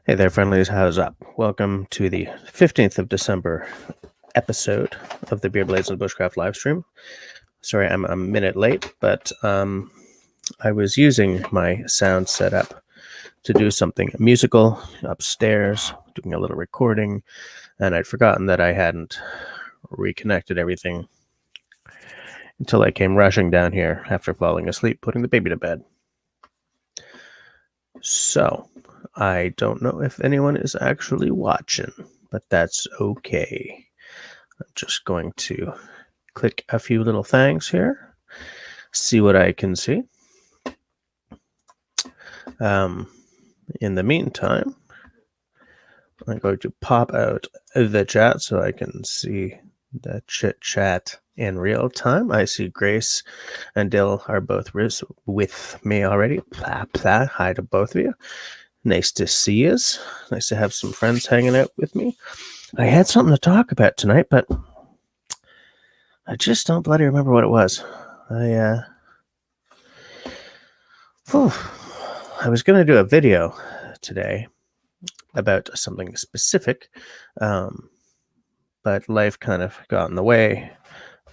Hey there, friendlies. How's up? Welcome to the 15th of December episode of the Beer Blades and Bushcraft live stream. Sorry, I'm a minute late, but I was using my sound setup to do something musical upstairs, doing a little recording, and I'd forgotten that I hadn't reconnected everything until I came rushing down here after falling asleep, putting the baby to bed. So, I don't know if anyone is actually watching, but that's okay. I'm just going to click a few little things here, see what I can see. In the meantime, I'm going to pop out the chat so I can see the chit chat in real time. I see Grace and Dill are both with me already. Plah, plah. Hi to both of you. Nice to see you. Nice to have some friends hanging out with me. I had something to talk about tonight, but I just don't bloody remember what it was. I was going to do a video today about something specific, but life kind of got in the way.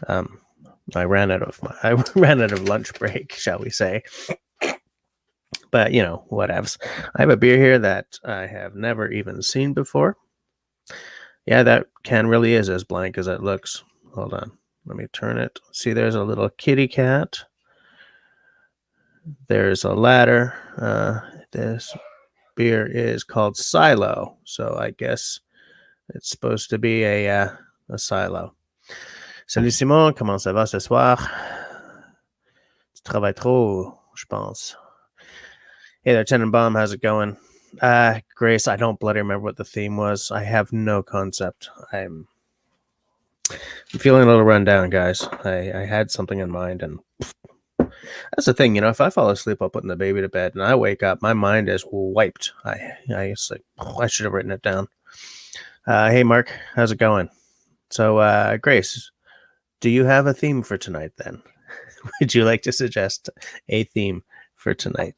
I ran out of lunch break, shall we say. But, whatevs. I have a beer here that I have never even seen before. Yeah, that can really is as blank as it looks. Hold on. Let me turn it. See, there's a little kitty cat. There's a ladder. This beer is called Silo. So I guess it's supposed to be a silo. Salut Simon, comment ça va ce soir? Tu travailles trop, je pense. Hey there, Tenenbaum, how's it going? Grace, I don't bloody remember what the theme was. I have no concept. I'm feeling a little run down, guys. I had something in mind, and that's the thing, if I fall asleep while putting the baby to bed and I wake up, my mind is wiped. I should have written it down. Hey, Mark, how's it going? So, Grace, do you have a theme for tonight then? Would you like to suggest a theme for tonight?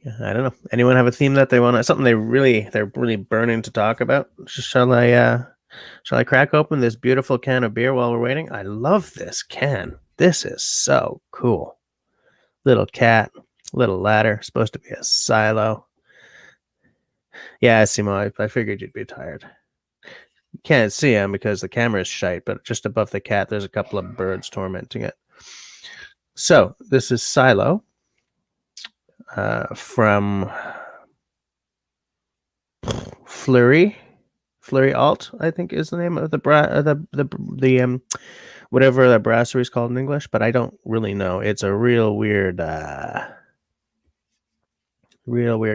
Yeah, I don't know. Anyone have a theme that they want? Something they're really burning to talk about? Shall I crack open this beautiful can of beer while we're waiting? I love this can. This is so cool. Little cat, little ladder, supposed to be a silo. Yeah, Simo, I figured you'd be tired. You can't see him because the camera is shite, but just above the cat, there's a couple of birds tormenting it. So, this is Silo from Fleury Alt, I think is the name of the whatever the brasserie is called in English, but I don't really know. It's a real weird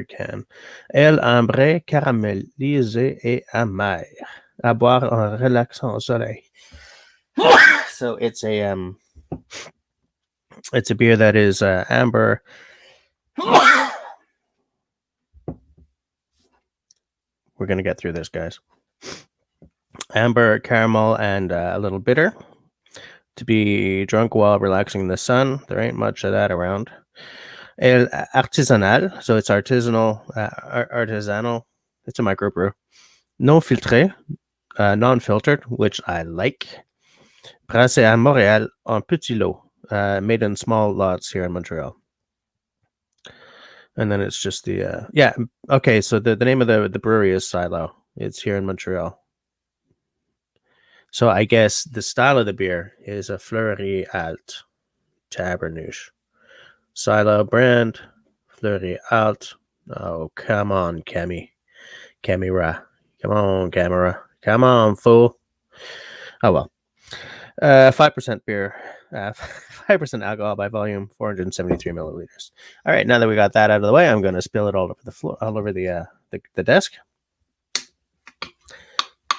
can. El ambre caramélisé et amer, à boire en relaxant au soleil. So it's a beer that is amber. We're gonna get through this, guys. Amber, caramel, and a little bitter. To be drunk while relaxing in the sun. There ain't much of that around. El artisanal, so it's artisanal. It's a microbrew. Non filtré, non-filtered, which I like. Brassé à Montréal en petit lot, made in small lots here in Montreal. And then it's just the okay. So the name of the brewery is Silo. It's here in Montreal. So I guess the style of the beer is a Fleury Alt Tabernouche. Silo brand, Fleury Alt. Oh, come on, Camera. Come on, camera. Come on, fool. Oh, well. 5% beer, 5% alcohol by volume, 473 milliliters. All right, now that we got that out of the way, I'm going to spill it all over the floor, all over the desk,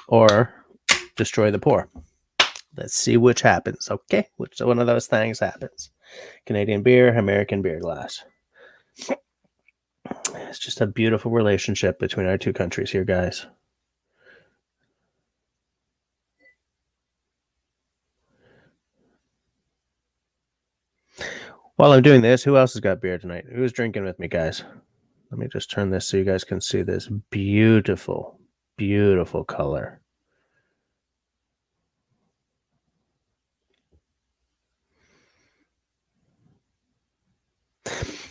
or destroy the pour. Let's see which happens, okay? Which one of those things happens. Canadian beer, American beer glass. It's just a beautiful relationship between our two countries here, guys. While I'm doing this, who else has got beer tonight? Who's drinking with me, guys? Let me just turn this so you guys can see this beautiful, beautiful color.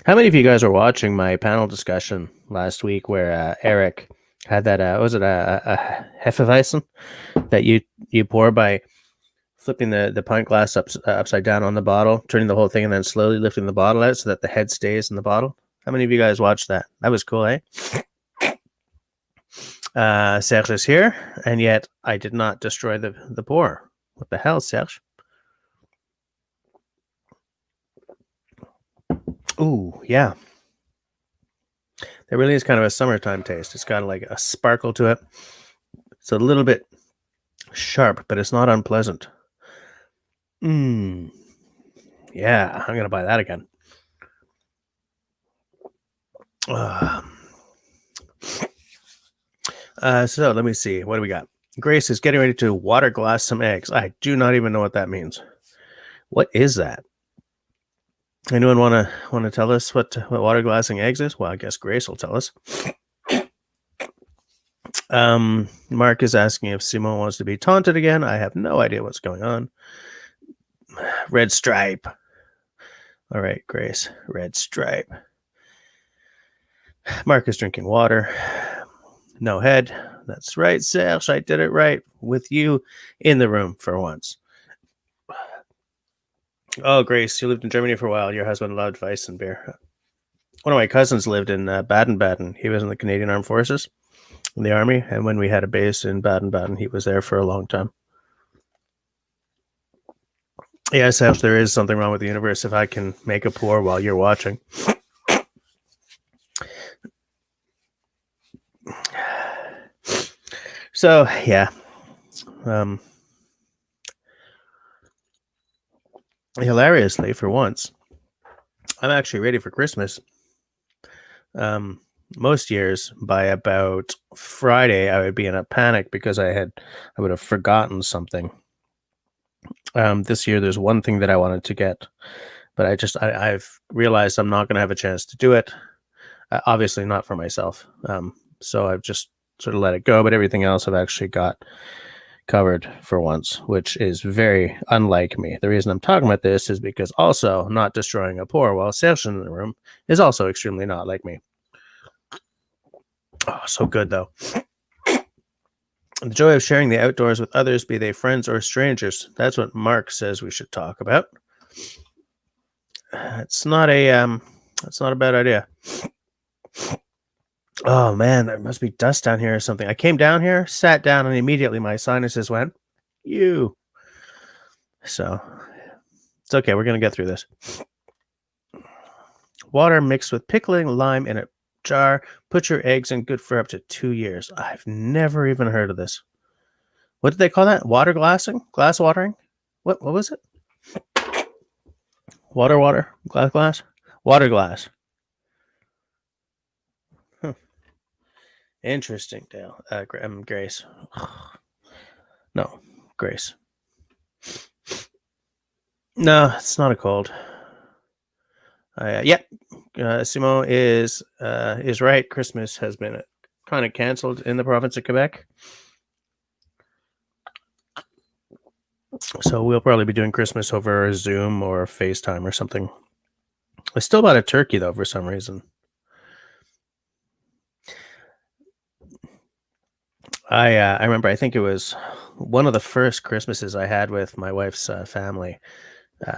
How many of you guys were watching my panel discussion last week where Eric had that, was it a Hefeweizen that you pour by flipping the pint glass upside down on the bottle, turning the whole thing, and then slowly lifting the bottle out so that the head stays in the bottle? How many of you guys watched that? That was cool, eh? Serge is here, and yet I did not destroy the pour. What the hell, Serge? Ooh, yeah. There really is kind of a summertime taste. It's got like a sparkle to it. It's a little bit sharp, but it's not unpleasant. Yeah, I'm gonna buy that again. So let me see. What do we got? Grace is getting ready to water glass some eggs. I do not even know what that means. What is that? Anyone want to tell us what water glassing eggs is? Well, I guess Grace will tell us. Mark is asking if Simon wants to be taunted again. I have no idea what's going on. Red stripe. All right, Grace. Red stripe. Mark is drinking water. No head. That's right, Serge. I did it right with you in the room for once. Oh, Grace, you lived in Germany for a while. Your husband loved Weissen beer. One of my cousins lived in Baden-Baden. He was in the Canadian Armed Forces, in the Army, and when we had a base in Baden-Baden, he was there for a long time. Yes, Serge, there is something wrong with the universe if I can make a pour while you're watching. So, yeah. Hilariously, for once, I'm actually ready for Christmas. Most years, by about Friday, I would be in a panic because I would have forgotten something. This year, there's one thing that I wanted to get, but I've realized I'm not going to have a chance to do it. Obviously, not for myself. So I've just sort of let it go. But everything else I've actually got covered for once, which is very unlike me. The reason I'm talking about this is because also not destroying a pour while Serge in the room is also extremely not like me. Oh, so good though. The joy of sharing the outdoors with others, be they friends or strangers. That's what Mark says we should talk about. It's not a bad idea. Oh man, there must be dust down here or something. I came down here, sat down, and immediately my sinuses went, "You." So it's okay. We're gonna get through this. Water mixed with pickling lime in a jar. Put your eggs in, good for up to 2 years. I've never even heard of this. What did they call that? Water glassing? Glass watering? What was it? Water? Glass? Water glass. Huh. Interesting, Dale. Grace. No, Grace. No, it's not a cold. Simon is right. Christmas has been kind of canceled in the province of Quebec. So we'll probably be doing Christmas over Zoom or FaceTime or something. I still bought a turkey, though, for some reason. I remember, I think it was one of the first Christmases I had with my wife's family.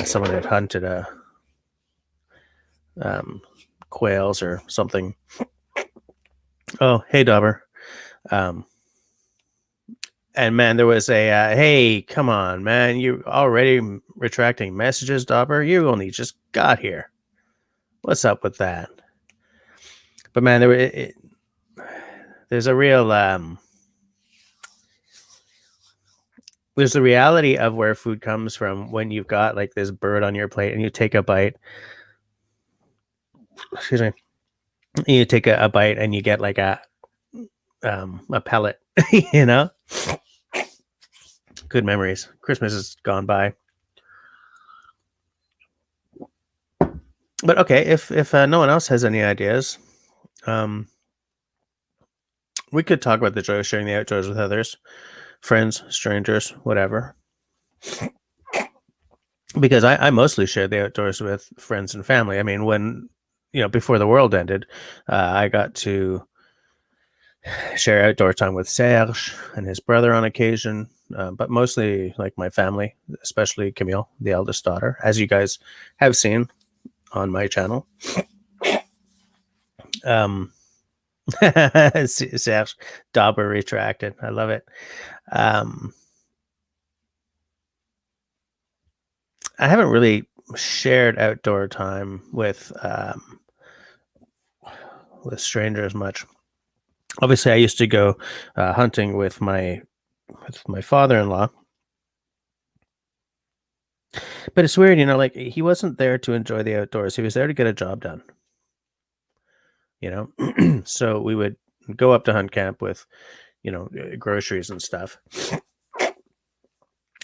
Someone had hunted quails or something. Oh, hey, Dauber. And man, there was a, hey, come on, man. You already retracting messages, Dauber? You only just got here. What's up with that? But man, there's a real, there's the reality of where food comes from when you've got like this bird on your plate and you take a bite. Excuse me. You take a bite and you get like a pellet, you know? Good memories. Christmas has gone by. But okay, if no one else has any ideas, we could talk about the joy of sharing the outdoors with others, friends, strangers, whatever. Because I mostly shared the outdoors with friends and family. I mean, when before the world ended, I got to share outdoor time with Serge and his brother on occasion, but mostly like my family, especially Camille, the eldest daughter, as you guys have seen on my channel. Serge Dauber retracted. I love it. I haven't really shared outdoor time with strangers much. Obviously, I used to go hunting with my father-in-law, but it's weird, like he wasn't there to enjoy the outdoors. He was there to get a job done. So we would go up to hunt camp with groceries and stuff,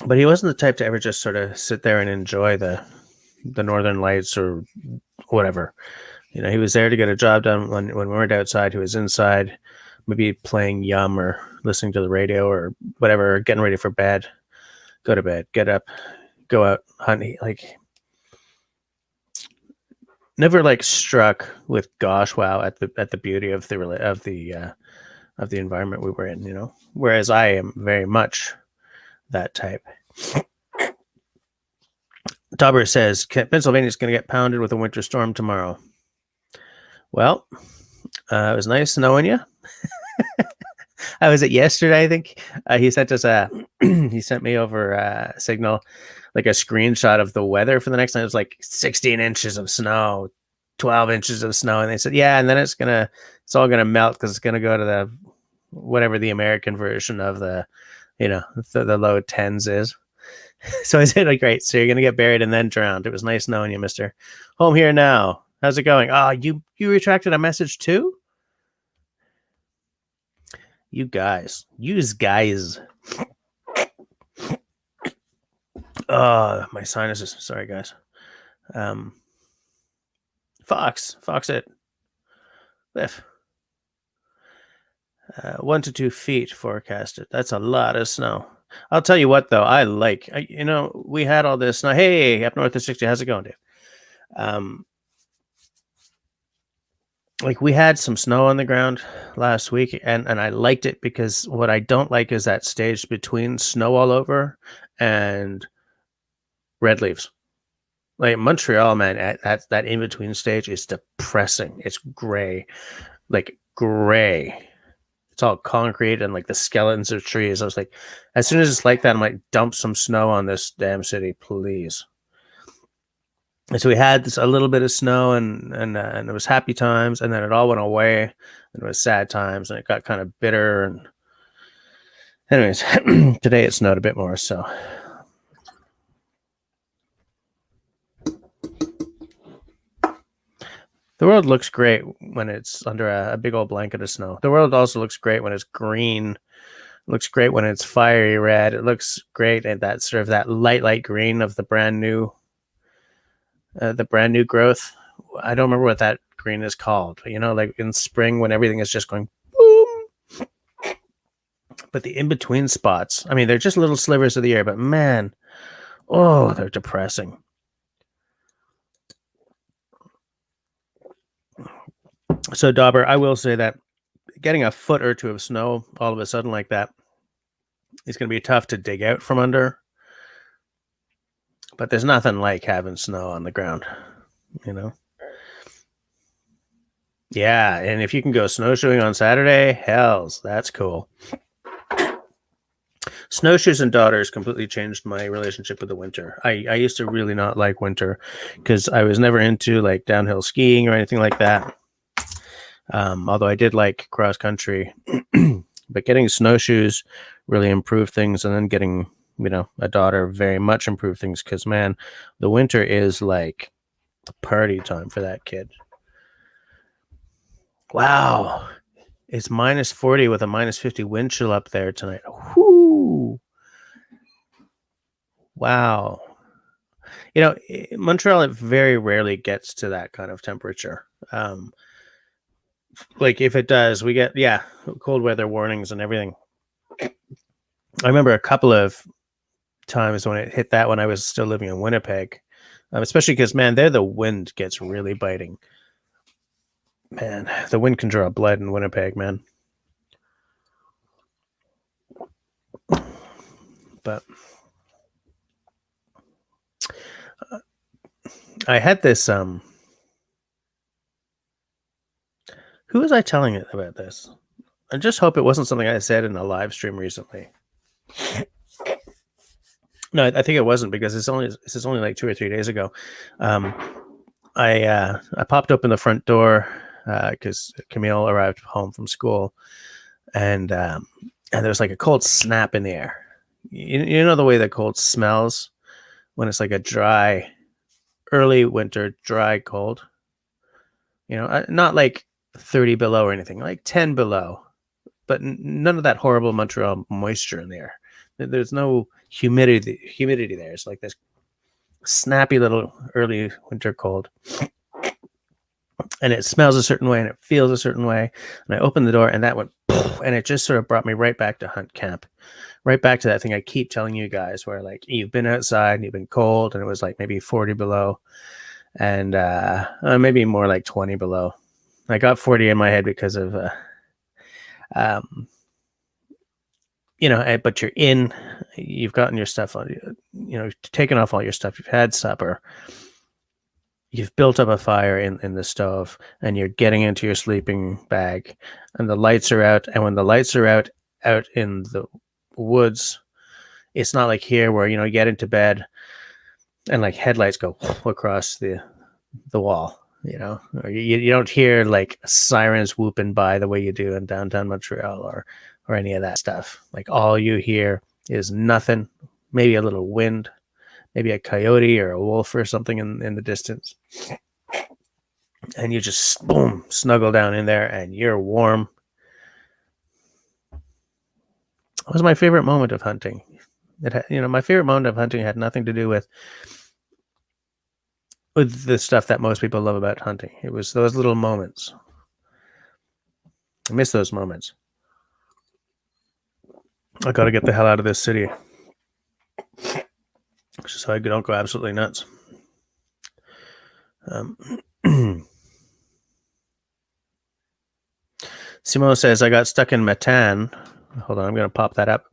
but he wasn't the type to ever just sort of sit there and enjoy the northern lights or whatever. He was there to get a job done. When we weren't outside, he was inside, maybe playing Yum or listening to the radio or whatever, getting ready for bed, go to bed, get up, go out, hunt. Like never like struck with gosh wow at the beauty of the environment we were in, whereas I am very much that type. Dauber says Pennsylvania's going to get pounded with a winter storm tomorrow. Well, it was nice knowing you. I was it yesterday, I think. He sent us he sent me over a signal, like a screenshot of the weather for the next night. It was like 16 inches of snow, 12 inches of snow. And they said, yeah, and then it's all gonna melt because it's gonna go to the whatever the American version of the low tens is. So I said, like, great. So you're gonna get buried and then drowned. It was nice knowing you, Mister. Home here now. How's it going? Oh, you retracted a message too? You guys. Oh, my sinuses. Sorry, guys. Fox it. Lift. 1 to 2 feet forecasted. That's a lot of snow. I'll tell you what, though. We had all this snow. Hey, up north of 60. How's it going, Dave? Like we had some snow on the ground last week, and I liked it because what I don't like is that stage between snow all over and red leaves. Like Montreal, man, that in between stage is depressing. It's gray, like gray. It's all concrete and like the skeletons of trees. I was like, as soon as it's like that, I'm like, dump some snow on this damn city, please. And so we had a little bit of snow, and it was happy times, and then it all went away, and it was sad times, and it got kind of bitter. And anyways, today it snowed a bit more, so. The world looks great when it's under a big old blanket of snow. The world also looks great when it's green. It looks great when it's fiery red. It looks great at that sort of that light green of the brand new growth. I don't remember what that green is called, but like in spring when everything is just going boom. But the in-between spots, I mean, they're just little slivers of the air, but man, oh, they're depressing. So, Dauber, I will say that getting a foot or two of snow all of a sudden like that is going to be tough to dig out from under. But there's nothing like having snow on the ground, Yeah, and if you can go snowshoeing on Saturday, hells, that's cool. Snowshoes and daughters completely changed my relationship with the winter. I used to really not like winter because I was never into like downhill skiing or anything like that. Although I did like cross country, but getting snowshoes really improved things, and then getting a daughter very much improved things because man, the winter is like party time for that kid. Wow, it's minus 40 with a minus 50 wind chill up there tonight. Whoo! Wow. Montreal, it very rarely gets to that kind of temperature. Like if it does, we get cold weather warnings and everything. I remember a couple of times when it hit that when I was still living in Winnipeg, especially because, man, there the wind gets really biting. Man, the wind can draw blood in Winnipeg, man. But I had this. Who was I telling it about this? I just hope it wasn't something I said in a live stream recently. No, I think it wasn't, because this is only like 2 or 3 days ago. I popped open the front door because Camille arrived home from school, and there was like a cold snap in the air. You know the way the cold smells when it's like a dry, early winter dry cold. Not like 30 below or anything, like 10 below, but none of that horrible Montreal moisture in the air. There's no humidity there. It's like this snappy little early winter cold, and it smells a certain way and it feels a certain way. And I opened the door, and that went poof, and it just sort of brought me right back to hunt camp, right back to that thing I keep telling you guys, where like you've been outside and you've been cold, and it was like maybe 40 below, and maybe more like 20 below. I got 40 in my head because of but you've gotten your stuff on, taken off all your stuff, you've had supper, you've built up a fire in the stove, and you're getting into your sleeping bag, and the lights are out. And when the lights are out in the woods, it's not like here where, you get into bed and like headlights go across the wall, or you don't hear like sirens whooping by the way you do in downtown Montreal or any of that stuff. Like all you hear is nothing, maybe a little wind, maybe a coyote or a wolf or something in the distance. And you just, boom, snuggle down in there and you're warm. It was my favorite moment of hunting. My favorite moment of hunting had nothing to do with the stuff that most people love about hunting. It was those little moments. I miss those moments. I got to get the hell out of this city so I don't go absolutely nuts. Simone says, I got stuck in Matan. Hold on, I'm going to pop that up.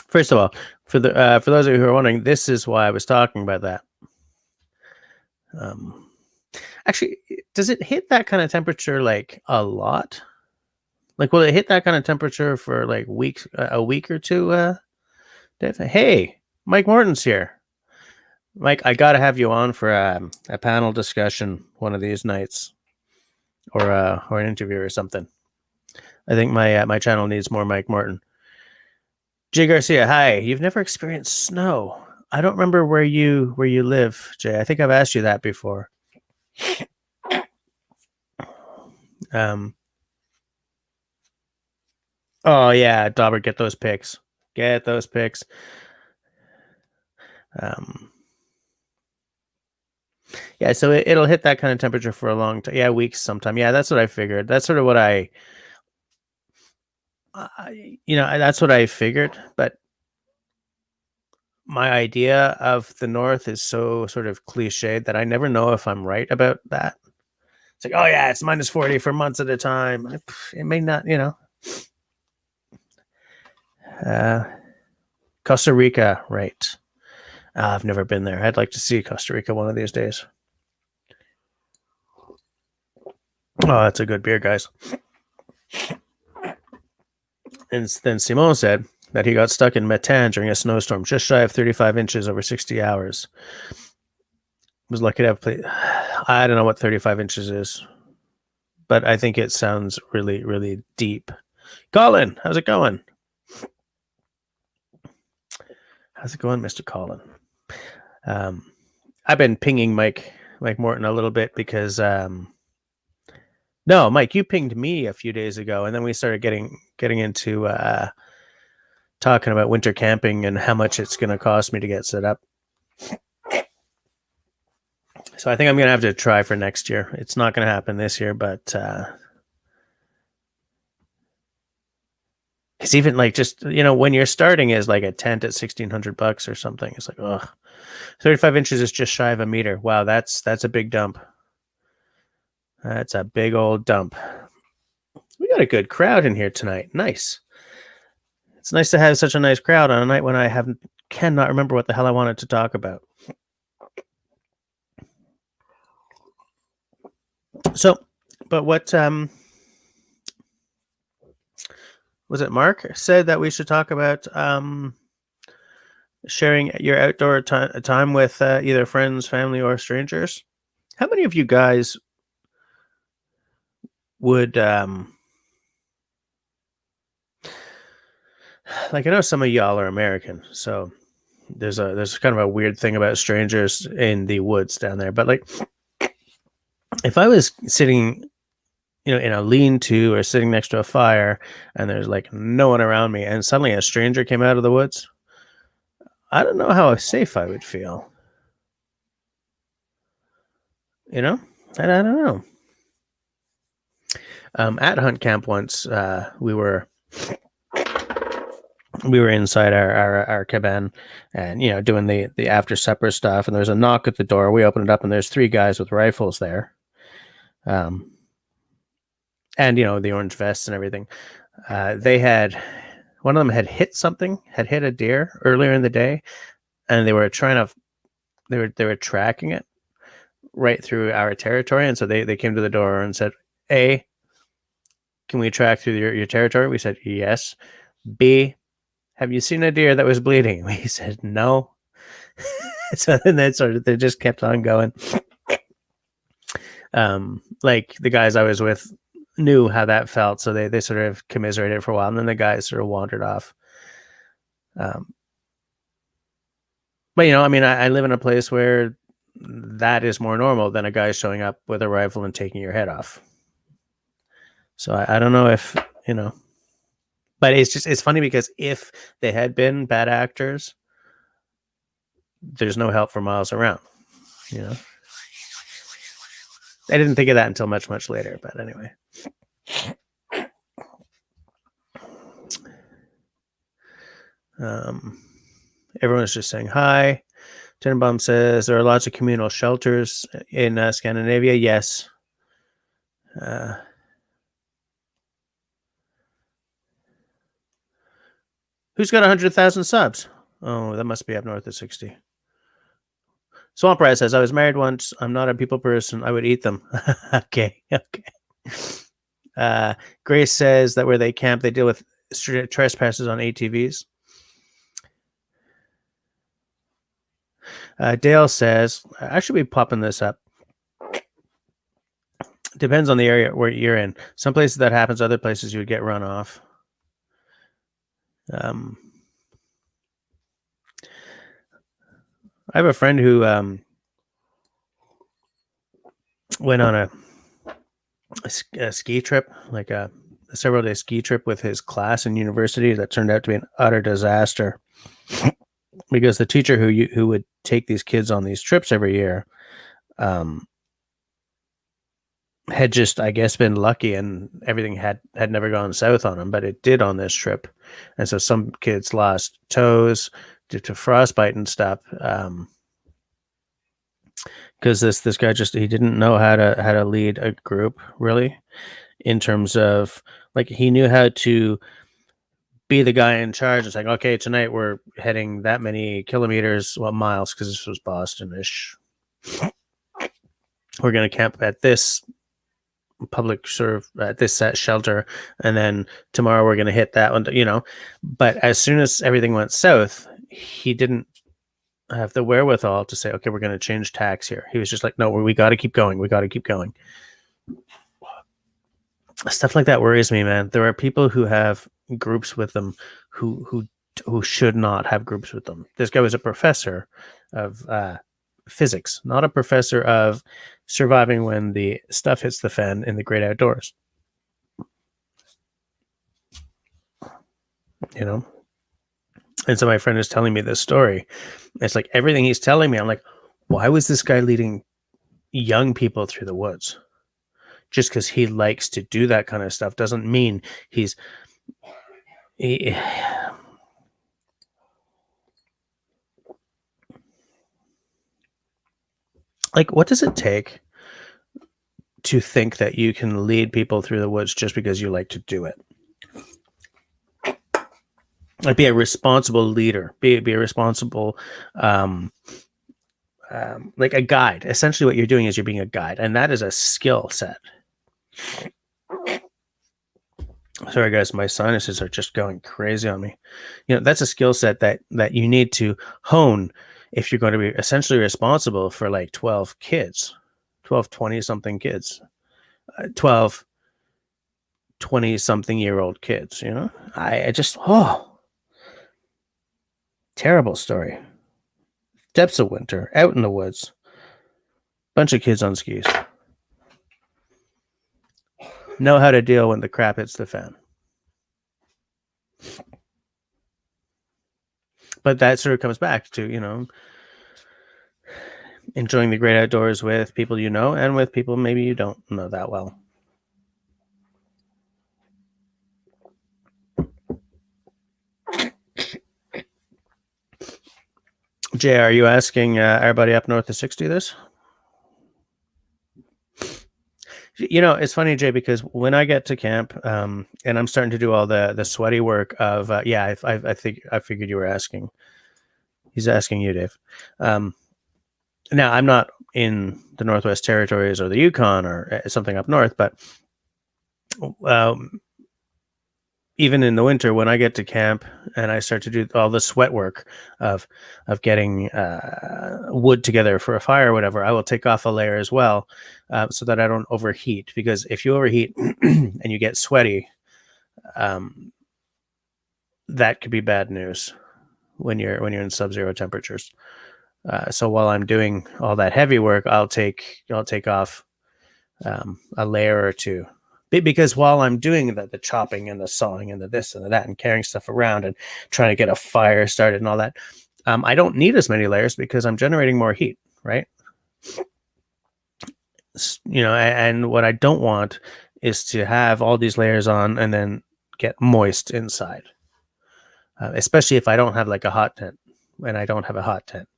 First of all, for those of you who are wondering, this is why I was talking about that. Actually, does it hit that kind of temperature like a lot? Like, will it hit that kind of temperature for like a week or two? Dave? Hey, Mike Morton's here. Mike, I got to have you on for a panel discussion one of these nights, or an interview or something. I think my channel needs more Mike Morton. Jay Garcia, hi. You've never experienced snow. I don't remember where you live, Jay. I think I've asked you that before. Oh yeah, Dauber, get those pics. Get those pics. Yeah, so it'll hit that kind of temperature for a long time. Yeah, weeks sometime. Yeah, that's what I figured. That's sort of what that's what I figured. But my idea of the North is so sort of cliched that I never know if I'm right about that. It's like, oh yeah, it's minus 40 for months at a time. It may not, Costa Rica, right. I've never been there. I'd like to see Costa Rica one of these days. Oh, that's a good beer, guys. And then Simone said that he got stuck in Matan during a snowstorm, just shy of 35 inches over 60 hours. Was lucky to have played. I don't know what 35 inches is, but I think it sounds really, really deep. Colin, how's it going? How's it going, Mr. Colin? I've been pinging Mike Morton a little bit because no, Mike, you pinged me a few days ago, and then we started getting into talking about winter camping and how much it's going to cost me to get set up. So I think I'm going to have to try for next year. It's not going to happen this year, but because even like just, when you're starting as like a tent at $1,600 or something, it's like, ugh, 35 inches is just shy of a meter. Wow. That's a big dump. That's a big old dump. We got a good crowd in here tonight. Nice. It's nice to have such a nice crowd on a night when I cannot remember what the hell I wanted to talk about. So, but what was it? Mark said that we should talk about sharing your outdoor time with either friends, family, or strangers. How many of you guys would like? I know some of y'all are American, so there's kind of a weird thing about strangers in the woods down there. But like, if I was sitting, in a lean-to or sitting next to a fire, and there's like no one around me, and suddenly a stranger came out of the woods, I don't know how safe I would feel. I don't know. At hunt camp once, we were inside our cabin, and doing the after supper stuff, and there's a knock at the door. We open it up, and there's 3 guys with rifles there, and the orange vests and everything. One of them had hit a deer earlier in the day, and they were tracking it right through our territory, and so they came to the door and said, A, can we track through your territory? We said yes. B, have you seen a deer that was bleeding? We said no. So then they just kept on going. Like the guys I was with knew how that felt, so they sort of commiserated for a while, and then the guys sort of wandered off. But I live in a place where that is more normal than a guy showing up with a rifle and taking your head off. So I don't know if, but it's funny because if they had been bad actors, there's no help for miles around, I didn't think of that until much, much later, but anyway. Everyone's just saying hi. Tenenbaum says there are lots of communal shelters in Scandinavia. Yes. Who's got 100,000 subs? Oh, that must be up north of 60. Swamp Rat says, I was married once. I'm not a people person. I would eat them. Okay. Grace says that where they camp, they deal with trespassers on ATVs. Dale says, I should be popping this up. Depends on the area where you're in. Some places that happens, other places you would get run off. I have a friend who went on a ski trip, like a several-day ski trip with his class in university that turned out to be an utter disaster because the teacher who would take these kids on these trips every year had just, I guess, been lucky, and everything had never gone south on him, but it did on this trip. And so some kids lost toes due to frostbite and stuff. Because this guy he didn't know how to lead a group, really, in terms of, like, he knew how to be the guy in charge. It's like, okay, tonight we're heading that many miles, because this was Boston-ish. We're going to camp at this public at this set shelter, and then tomorrow we're going to hit that one, but as soon as everything went south, he didn't have the wherewithal to say, okay, we're going to change tacks here. He was just like, no, we got to keep going. Stuff like that worries me, man. There are people who have groups with them who should not have groups with them. This guy was a professor of physics, not a professor of surviving when the stuff hits the fan in the great outdoors. And so my friend is telling me this story. It's like everything he's telling me, I'm like, why was this guy leading young people through the woods? Just because he likes to do that kind of stuff doesn't mean he, like, what does it take to think that you can lead people through the woods just because you like to do it? Like, be a responsible leader, be a responsible, like a guide. Essentially, what you're doing is you're being a guide, and that is a skill set. Sorry, guys, my sinuses are just going crazy on me. That's a skill set that you need to hone if you're going to be essentially responsible for like 12 kids, 12, 20 something kids, 12, 20 something year old kids. I just, terrible story. Depths of winter, out in the woods, bunch of kids on skis. Know how to deal when the crap hits the fan. But that sort of comes back to, enjoying the great outdoors with people and with people maybe you don't know that well. Jay, are you asking everybody up north of 60 this? It's funny, Jay, because when I get to camp, and I'm starting to do all the sweaty work of, I think I figured you were asking. He's asking you, Dave. Now, I'm not in the Northwest Territories or the Yukon or something up north, but even in the winter, when I get to camp and I start to do all the sweat work of getting wood together for a fire or whatever, I will take off a layer as well, so that I don't overheat. Because if you overheat and you get sweaty, that could be bad news when you're in sub-zero temperatures. So while I'm doing all that heavy work, I'll take off a layer or two. Because while I'm doing the chopping and the sawing and the this and the that and carrying stuff around and trying to get a fire started and all that, I don't need as many layers because I'm generating more heat, right? And what I don't want is to have all these layers on and then get moist inside, especially if I don't have like a hot tent, and I don't have a hot tent.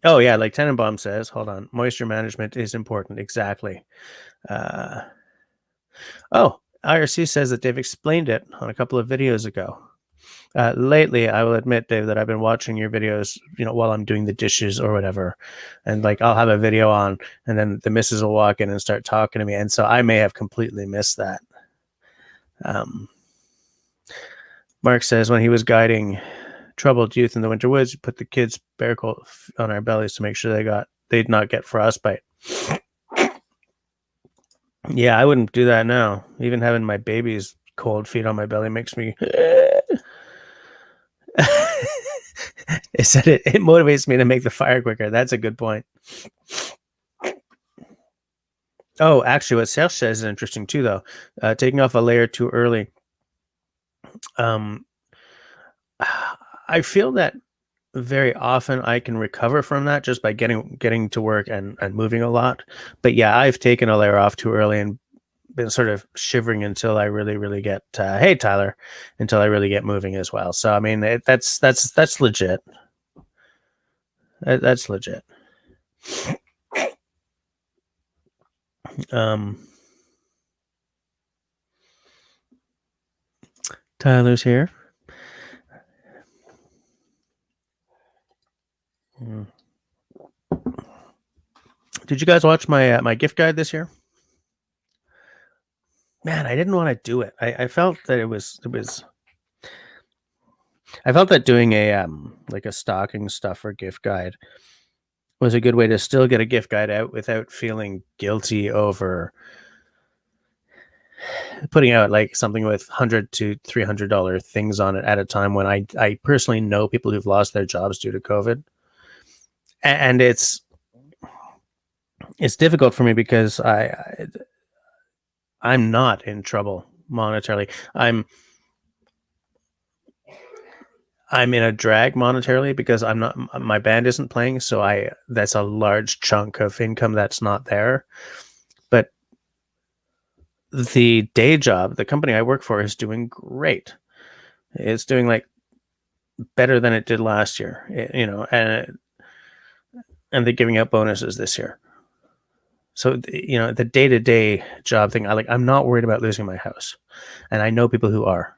Oh yeah, like Tenenbaum says, hold on, moisture management is important. Exactly. IRC says that Dave explained it on a couple of videos ago. Lately, I will admit, Dave, that I've been watching your videos, while I'm doing the dishes or whatever, and like I'll have a video on, and then the missus will walk in and start talking to me, and so I may have completely missed that. Mark says when he was guiding troubled youth in the winter woods, put the kids bare cold on our bellies to make sure they'd not get frostbite. Yeah, I wouldn't do that now. Even having my baby's cold feet on my belly makes me. It said it motivates me to make the fire quicker. That's a good point. Oh, actually, what Serge says is interesting too, though. Taking off a layer too early. I feel that very often I can recover from that just by getting to work and moving a lot. But yeah, I've taken a layer off too early and been sort of shivering until I really get hey Tyler, until I really get moving as well. So I mean that's legit. That's legit. Tyler's here. Did you guys watch my my gift guide this year? Man, I didn't want to do it. I felt that it was. I felt that doing a like a stocking stuffer gift guide was a good way to still get a gift guide out without feeling guilty over putting out like something with $100 to $300 things on it at a time when I personally know people who've lost their jobs due to COVID, and it's difficult for me because I'm not in trouble monetarily. I'm in a drag monetarily because my band isn't playing, so that's a large chunk of income that's not there. But the day job, the company I work for, is doing great. It's doing like better than it did last year, and they're giving out bonuses this year. So the day-to-day job thing, I'm not worried about losing my house, and I know people who are.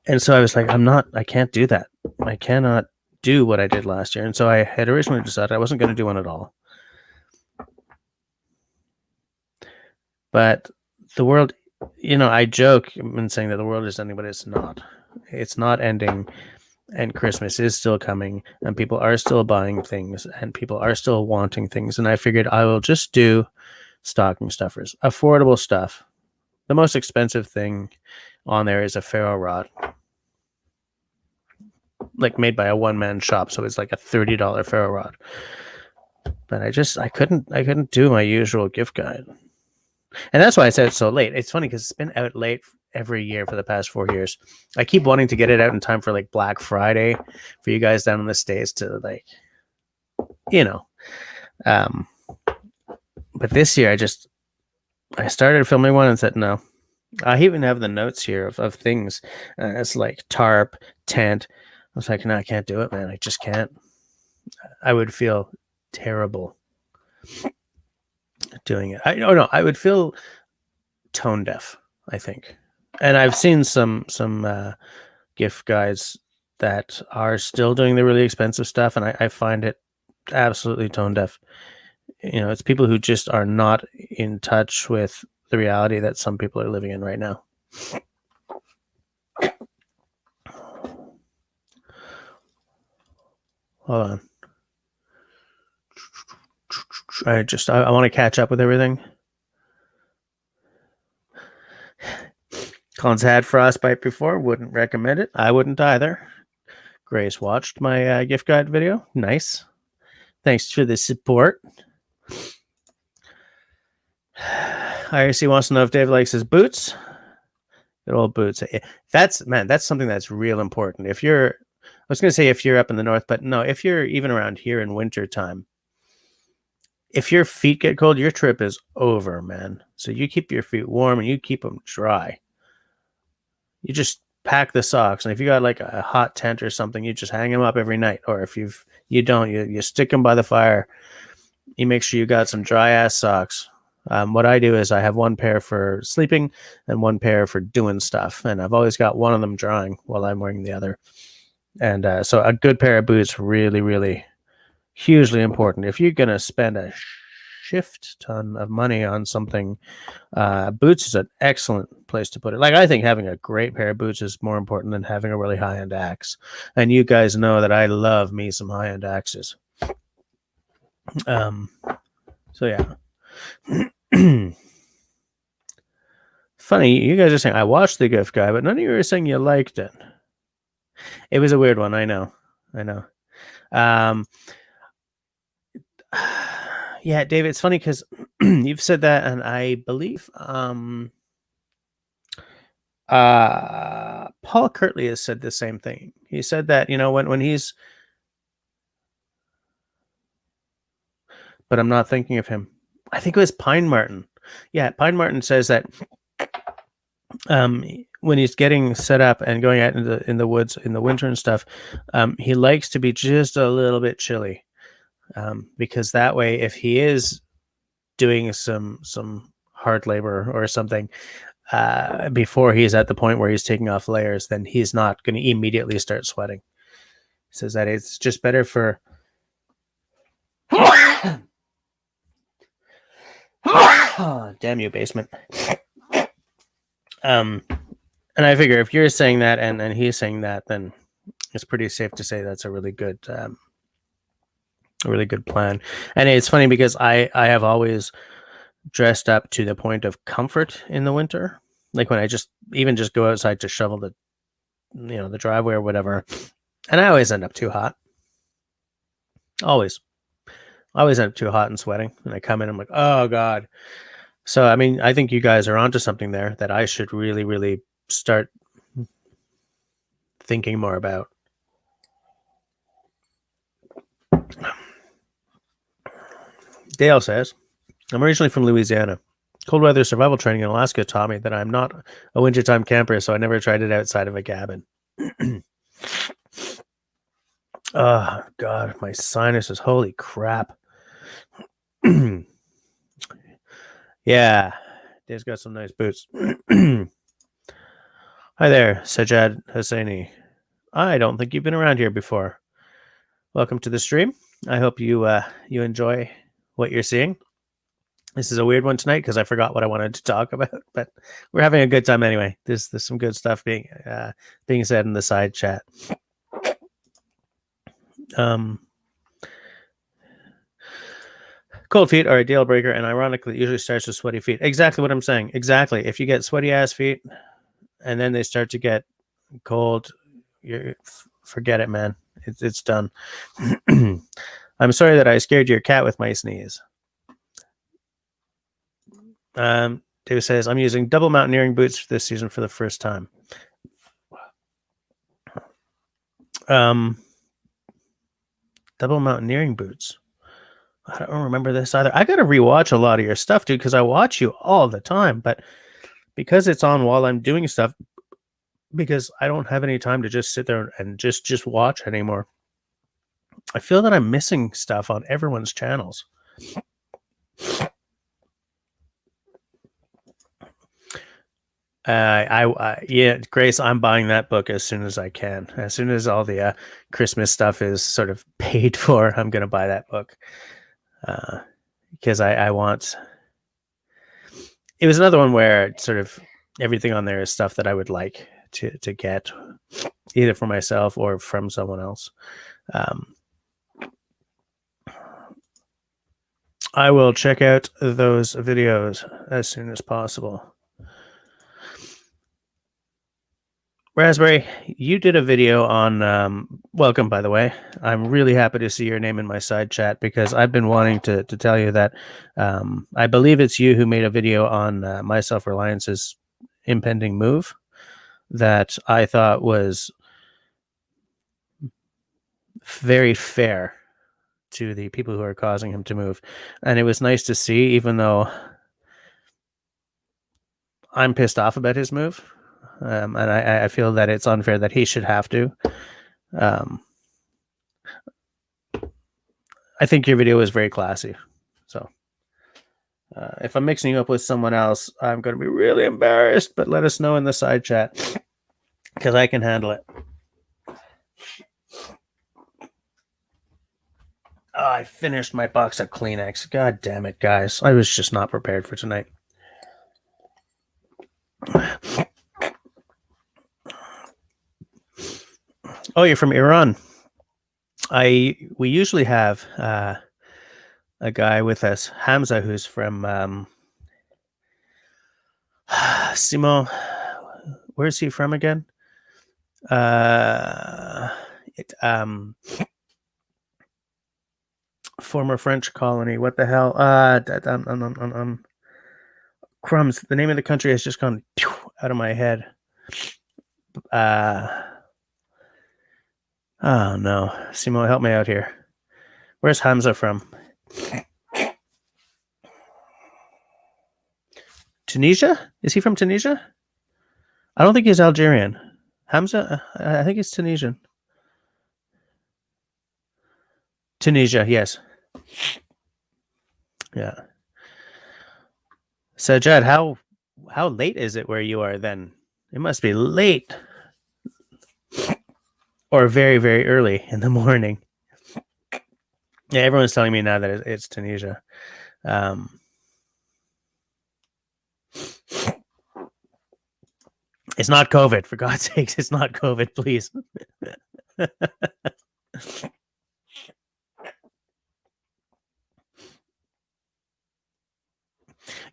And so I was like, I can't do that. I cannot do what I did last year. And so I had originally decided I wasn't going to do one at all. But the world, I joke in saying that the world is ending, but it's not. It's not ending, and Christmas is still coming, and people are still buying things, and people are still wanting things. And I figured I will just do stocking stuffers, affordable stuff. The most expensive thing on there is a ferro rod, like made by a one-man shop, so it's like a $30 ferro rod. But I couldn't do my usual gift guide, and that's why I said it's so late. It's funny because it's been out late every year for the past 4 years. I keep wanting to get it out in time for like Black Friday for you guys down in the States to but this year I started filming one and said no. I even have the notes here of things. It's like tarp, tent. I was like, no, I can't do it, man. I just can't. I would feel terrible doing it. I would feel tone deaf, I think. And I've seen some gift guides that are still doing the really expensive stuff, and I find it absolutely tone deaf. It's people who just are not in touch with the reality that some people are living in right now. Hold on. I want to catch up with everything. Colin's had frostbite before. Wouldn't recommend it. I wouldn't either. Grace watched my gift guide video. Nice. Thanks for the support. IRC wants to know if Dave likes his boots. Good old boots. That's something that's real important. I was going to say if you're up in the north, but no, if you're even around here in winter time, if your feet get cold, your trip is over, man. So you keep your feet warm and you keep them dry. You just pack the socks, and if you got like a hot tent or something, you just hang them up every night. Or if you don't, you stick them by the fire. You make sure you got some dry ass socks. What I do is I have one pair for sleeping and one pair for doing stuff, and I've always got one of them drying while I'm wearing the other. And so a good pair of boots, really, really hugely important. If you're gonna spend a shift ton of money on something, boots is an excellent place to put it. Like, I think having a great pair of boots is more important than having a really high-end axe. And you guys know that I love me some high-end axes. So yeah. Funny, you guys are saying I watched the gift guide, but none of you are saying you liked it. It was a weird one. I know. Yeah, David, it's funny because you've said that, and I believe Paul Kirtley has said the same thing. He said that, when he's, but I'm not thinking of him. I think it was Pine Martin. Yeah, Pine Martin says that when he's getting set up and going out in the woods in the winter and stuff, he likes to be just a little bit chilly, because that way, if he is doing some hard labor or something, before he's at the point where he's taking off layers, then he's not going to immediately start sweating. He says that it's just better for oh, damn you, basement. And I figure if you're saying that and he's saying that, then it's pretty safe to say that's a really good plan. And it's funny because I have always dressed up to the point of comfort in the winter. Like when I just go outside to shovel the driveway or whatever, and I always end up too hot. Always. I always end up too hot and sweating, and I come in, I'm like, oh God. So, I mean, I think you guys are onto something there that I should really, really start thinking more about. Dale says, I'm originally from Louisiana. Cold weather survival training in Alaska taught me that I'm not a wintertime camper, so I never tried it outside of a cabin. Oh, God, my sinuses. Holy crap. Yeah, Dave's got some nice boots. Hi there, Sajjad Hosseini. I don't think you've been around here before. Welcome to the stream. I hope you you enjoy what you're seeing. This is a weird one tonight because I forgot what I wanted to talk about, but we're having a good time anyway. There's some good stuff being said in the side chat. Cold feet are a deal breaker, and ironically, it usually starts with sweaty feet. Exactly what I'm saying. Exactly. If you get sweaty ass feet, and then they start to get cold, forget it, man. It's done. I'm sorry that I scared your cat with my sneeze. Dave says, I'm using double mountaineering boots this season for the first time. Double mountaineering boots. I don't remember this either. I got to rewatch a lot of your stuff, dude, because I watch you all the time. But because it's on while I'm doing stuff, because I don't have any time to just sit there and just watch anymore, I feel that I'm missing stuff on everyone's channels. Yeah, Grace, I'm buying that book as soon as I can. As soon as all the Christmas stuff is sort of paid for, I'm going to buy that book. Because I want... It was another one where sort of everything on there is stuff that I would like to get, either for myself or from someone else. I will check out those videos as soon as possible. Raspberry, you did a video on, welcome, by the way. I'm really happy to see your name in my side chat because I've been wanting to tell you that I believe it's you who made a video on my self-reliance's impending move that I thought was very fair to the people who are causing him to move. And it was nice to see, even though I'm pissed off about his move. And I feel that it's unfair that he should have to. I think your video was very classy. So if I'm mixing you up with someone else, I'm going to be really embarrassed, but let us know in the side chat because I can handle it. Oh, I finished my box of Kleenex. God damn it, guys. I was just not prepared for tonight. Oh, you're from Iran. We usually have a guy with us, Hamza, who's from Simon. Where's he from again? Former French colony. What the hell? Crumbs. The name of the country has just gone out of my head. Oh no, Simo, help me out here. Where's Hamza from? Tunisia? Is he from Tunisia? I don't think he's Algerian. Hamza, I think he's Tunisian. Tunisia, yes. Yeah. So, Jed, how late is it where you are then? It must be late. Or very, very early in the morning. Yeah, everyone's telling me now that it's Tunisia. It's not COVID, for God's sakes. It's not COVID, please.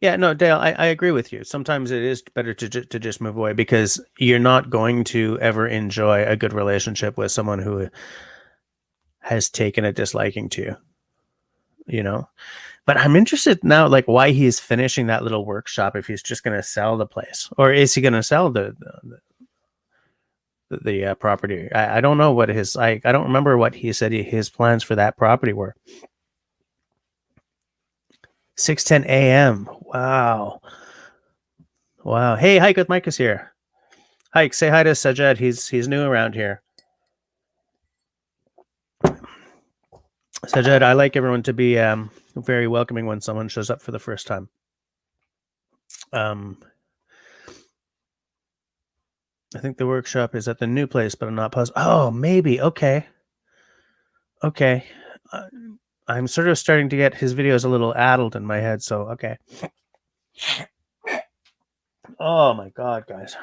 Yeah, no, Dale, I agree with you. Sometimes it is better to just move away because you're not going to ever enjoy a good relationship with someone who has taken a disliking to you. you know. But I'm interested now, like why he's finishing that little workshop if he's just going to sell the place, or is he going to sell the property? I don't know what his I don't remember what he said his plans for that property were. 6:10 a.m. Wow. Wow. Hey, Hike with Mike is here. Hike, say hi to Sajed. He's new around here. Sajed, I like everyone to be very welcoming when someone shows up for the first time. I think the workshop is at the new place, but I'm not positive. Oh, maybe. Okay. Okay. I'm sort of starting to get his videos a little addled in my head, so okay. Oh my god, guys.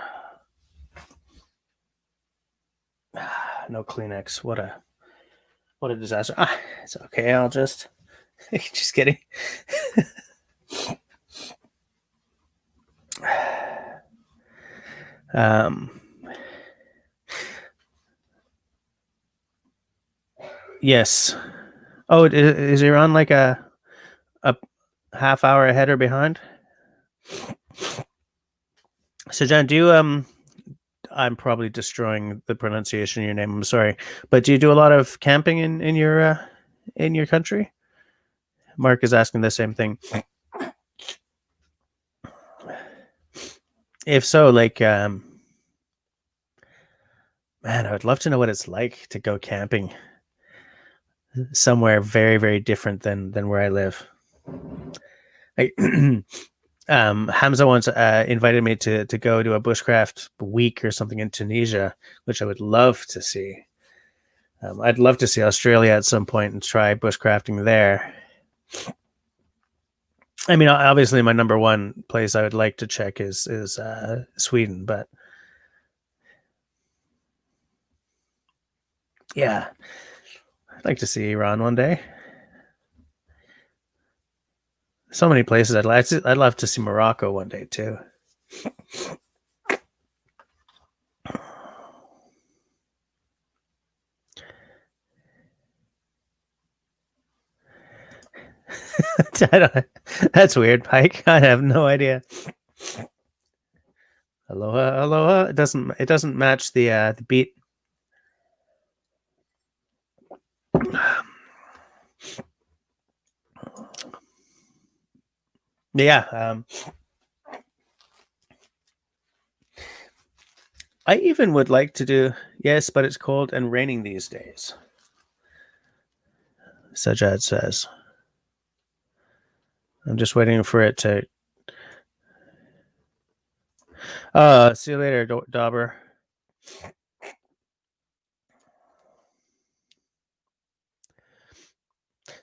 No Kleenex. What a disaster. It's okay. I'll just just kidding. Yes. Oh, is Iran like a half hour ahead or behind? So John, do you I'm probably destroying the pronunciation of your name. I'm sorry, but do you do a lot of camping in your country? Mark is asking the same thing. If so, like, man, I would love to know what it's like to go camping somewhere very, very different than where I live. Hamza once invited me to go to a bushcraft week or something in Tunisia, which I would love to see. I'd love to see Australia at some point and try bushcrafting there. I mean, obviously, my number one place I would like to check is Sweden, but yeah, I'd like to see Iran one day. So many places I'd love to see Morocco one day too. That's weird, Pike. I have no idea. Aloha, aloha. It doesn't match the beat. Yeah. I even would like to do yes, but it's cold and raining these days. Sajad says. I'm just waiting for it to. See you later, Dauber.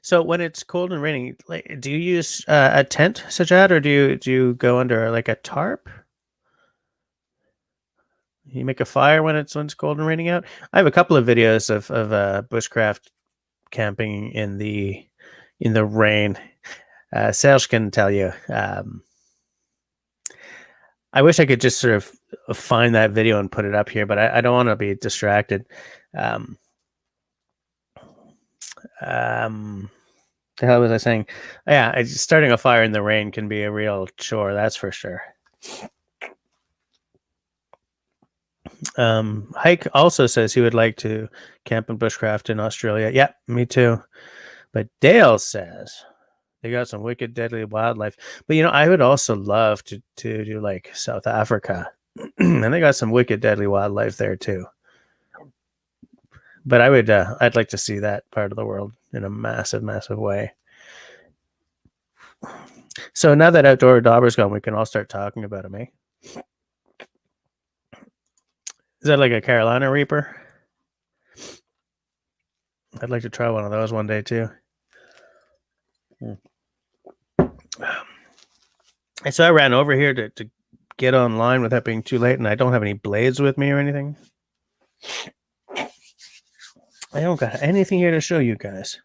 So when it's cold and raining, like, do you use a tent, Sajad, or do you go under like a tarp? You make a fire when it's cold and raining out. I have a couple of videos of bushcraft camping in the rain. Serge can tell you. I wish I could just sort of find that video and put it up here, but I don't want to be distracted. The hell was I saying? Yeah, starting a fire in the rain can be a real chore. That's for sure. Hike also says he would like to camp and bushcraft in Australia. Yeah, me too. But Dale says they got some wicked, deadly wildlife. But I would also love to do like South Africa, and they got some wicked, deadly wildlife there too. But I'd like to see that part of the world in a massive, massive way. So now that Outdoor Dauber's gone, we can all start talking about him, eh? Is that like a Carolina Reaper? I'd like to try one of those one day too. And so I ran over here to get online without being too late, and I don't have any blades with me or anything. I don't got anything here to show you guys.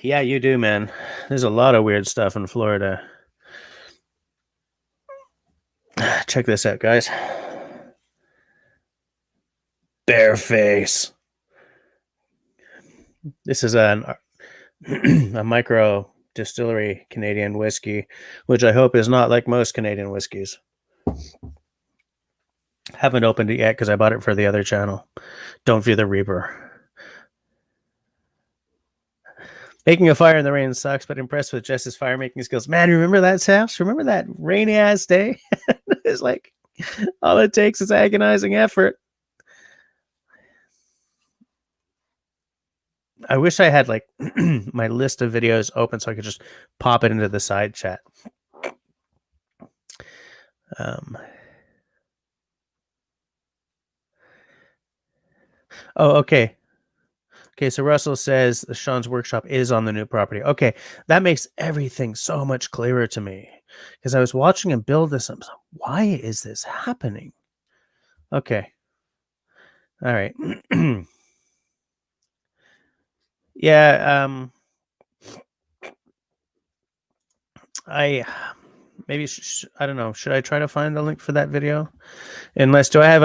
Yeah, you do, man. There's a lot of weird stuff in Florida. Check this out, guys. Bare face. This is a micro distillery Canadian whiskey, which I hope is not like most Canadian whiskeys. Haven't opened it yet because I bought it for the other channel. Don't Fear the Reaper. Making a fire in the rain sucks, but impressed with Jess's fire making skills. Man, remember that, House? Remember that rainy ass day? It's like all it takes is agonizing effort. I wish I had like my list of videos open so I could just pop it into the side chat. Oh, okay. Okay, so Russell says Sean's workshop is on the new property. Okay, that makes everything so much clearer to me because I was watching him build this. I'm like, why is this happening? Okay. All right. Yeah. I maybe I don't know. Should I try to find the link for that video? Unless do I have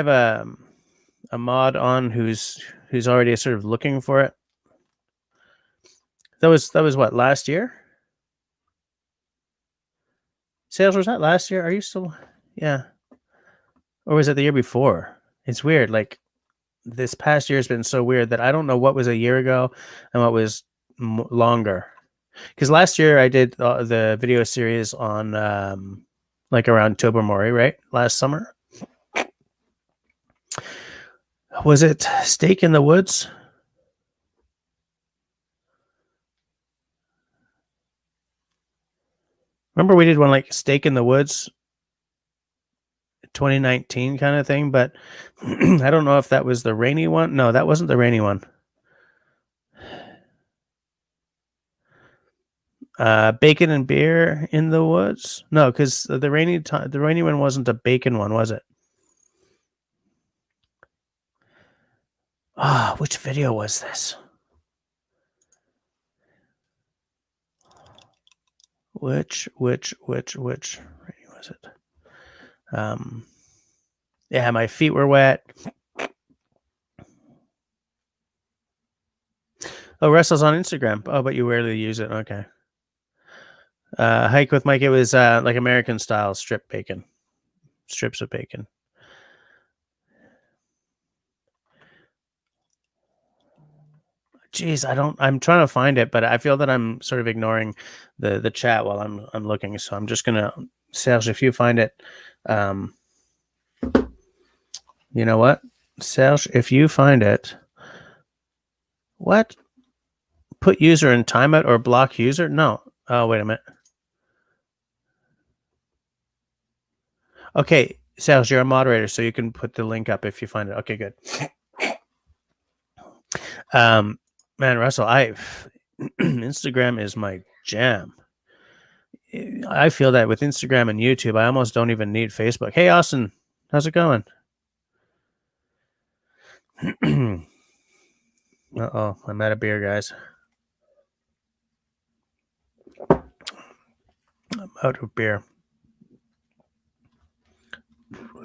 a mod on who's already sort of looking for it? That was what, last year? Sales, was that last year? Are you still? Yeah. Or was it the year before? It's weird. Like this past year has been so weird that I don't know what was a year ago and what was longer. Because last year I did the video series on like around Tobermory, right? Last summer. Was it Stake in the Woods? Remember we did one like Stake in the Woods 2019 kind of thing, but I don't know if that was the rainy one. No, that wasn't the rainy one. Bacon and beer in the woods? No, because the rainy one wasn't a bacon one, was it? Ah, which video was this? Which rainy was it? Yeah, my feet were wet. Oh, Russell's on Instagram. Oh, but you rarely use it. Okay. Hike with Mike. It was like American style strips of bacon. Jeez, I'm trying to find it, but I feel that I'm sort of ignoring the chat while I'm looking. So I'm just gonna, Serge, if you find it, you know what, Serge, if you find it, what? Put user in timeout or block user? No. Oh, wait a minute. Okay, Serge, you're a moderator, so you can put the link up if you find it. Okay, good. Man, Russell, Instagram is my jam. I feel that with Instagram and YouTube, I almost don't even need Facebook. Hey, Austin, how's it going? Uh-oh, I'm out of beer, guys. I'm out of beer.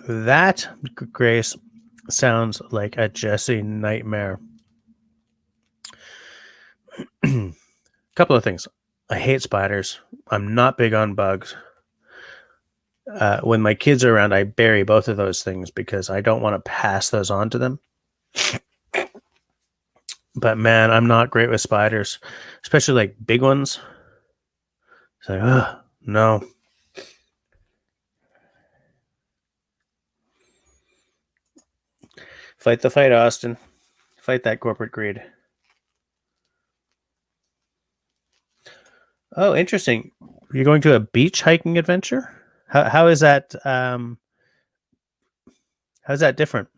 That, Grace, sounds like a Jesse nightmare. Couple of things. I hate spiders. I'm not big on bugs. When my kids are around, I bury both of those things because I don't want to pass those on to them. But man, I'm not great with spiders, especially like big ones. It's like, oh, no. Fight the fight, Austin. Fight that corporate greed. Oh, interesting. You're going to a beach hiking adventure? How is that? How's that different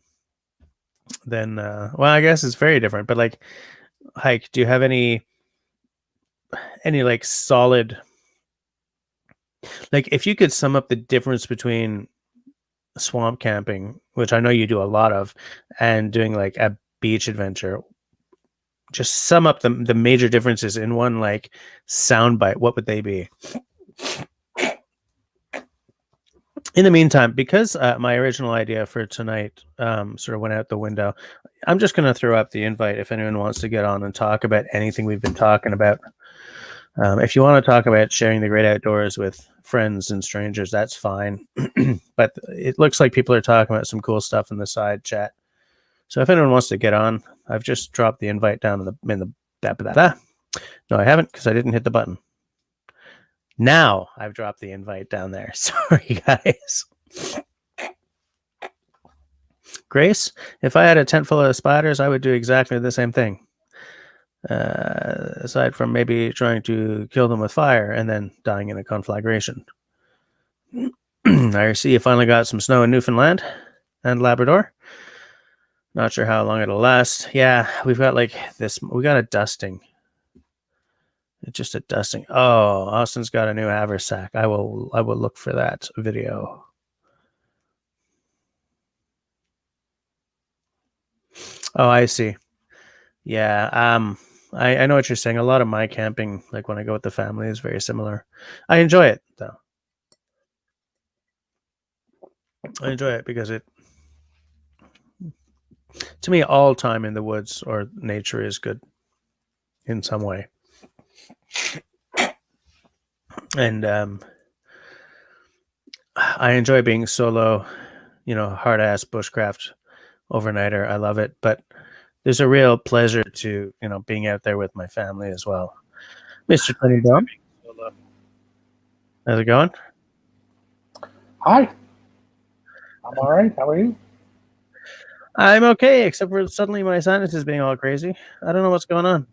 than? Well, I guess it's very different. But like, hike. Do you have any like solid? Like, if you could sum up the difference between swamp camping, which I know you do a lot of, and doing like a beach adventure, just sum up the major differences in one like soundbite, what would they be? In the meantime, because my original idea for tonight sort of went out the window, I'm just going to throw up the invite if anyone wants to get on and talk about anything we've been talking about. If you want to talk about sharing the great outdoors with friends and strangers, that's fine. But it looks like people are talking about some cool stuff in the side chat. So if anyone wants to get on, I've just dropped the invite down in the No, I haven't, because I didn't hit the button. Now I've dropped the invite down there. Sorry, guys. Grace, if I had a tent full of spiders, I would do exactly the same thing. Aside from maybe trying to kill them with fire and then dying in a conflagration. I see you finally got some snow in Newfoundland and Labrador. Not sure how long it'll last. Yeah, we've got like this. We got a dusting. It's just a dusting. Oh, Austin's got a new haversack. I will look for that video. Oh, I see. Yeah. I know what you're saying. A lot of my camping, like when I go with the family, is very similar. I enjoy it though. I enjoy it because to me, all time in the woods or nature is good in some way. And I enjoy being solo, hard ass bushcraft overnighter. I love it, but there's a real pleasure to being out there with my family as well. Mr. Tony Brown, how's it going? Hi. I'm all right. How are you? I'm okay, except for suddenly my sinuses being all crazy. I don't know what's going on.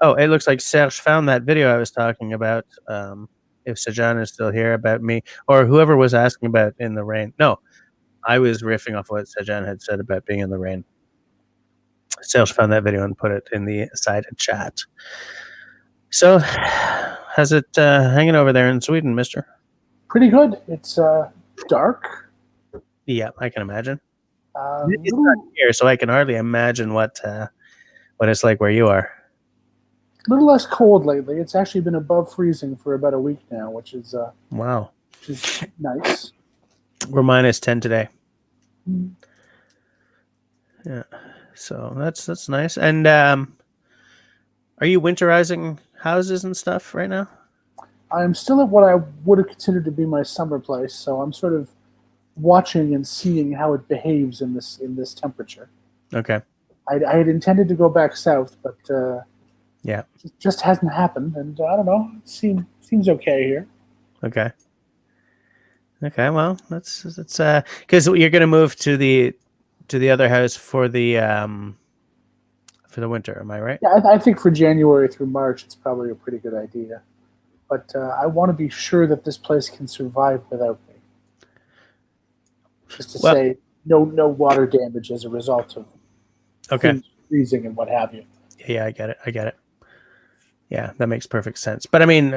Oh, it looks like Serge found that video I was talking about. If Sajan is still here, about me, or whoever was asking about in the rain. No, I was riffing off what Sajan had said about being in the rain. Serge found that video and put it in the side chat. So, how's it hanging over there in Sweden, mister? Pretty good. It's dark. Yeah, I can imagine. It's Little, not here, so I can hardly imagine what it's like where you are. little less cold lately. It's actually been above freezing for about a week now, which is Wow. which is nice. We're -10 today. Mm. Yeah, so that's nice. And are you winterizing houses and stuff right now? I'm still at what I would have considered to be my summer place, so I'm sort of watching and seeing how it behaves in this temperature. Okay. I had intended to go back south, but Yeah. it just hasn't happened, and I don't know. It seems okay here. Okay. Okay. Well, that's because you're gonna move to the other house for the winter. Am I right? Yeah, I think for January through March, it's probably a pretty good idea. But I want to be sure that this place can survive without me. Just to say, no water damage as a result of things freezing and what have you. Yeah, I get it. Yeah, that makes perfect sense. But I mean,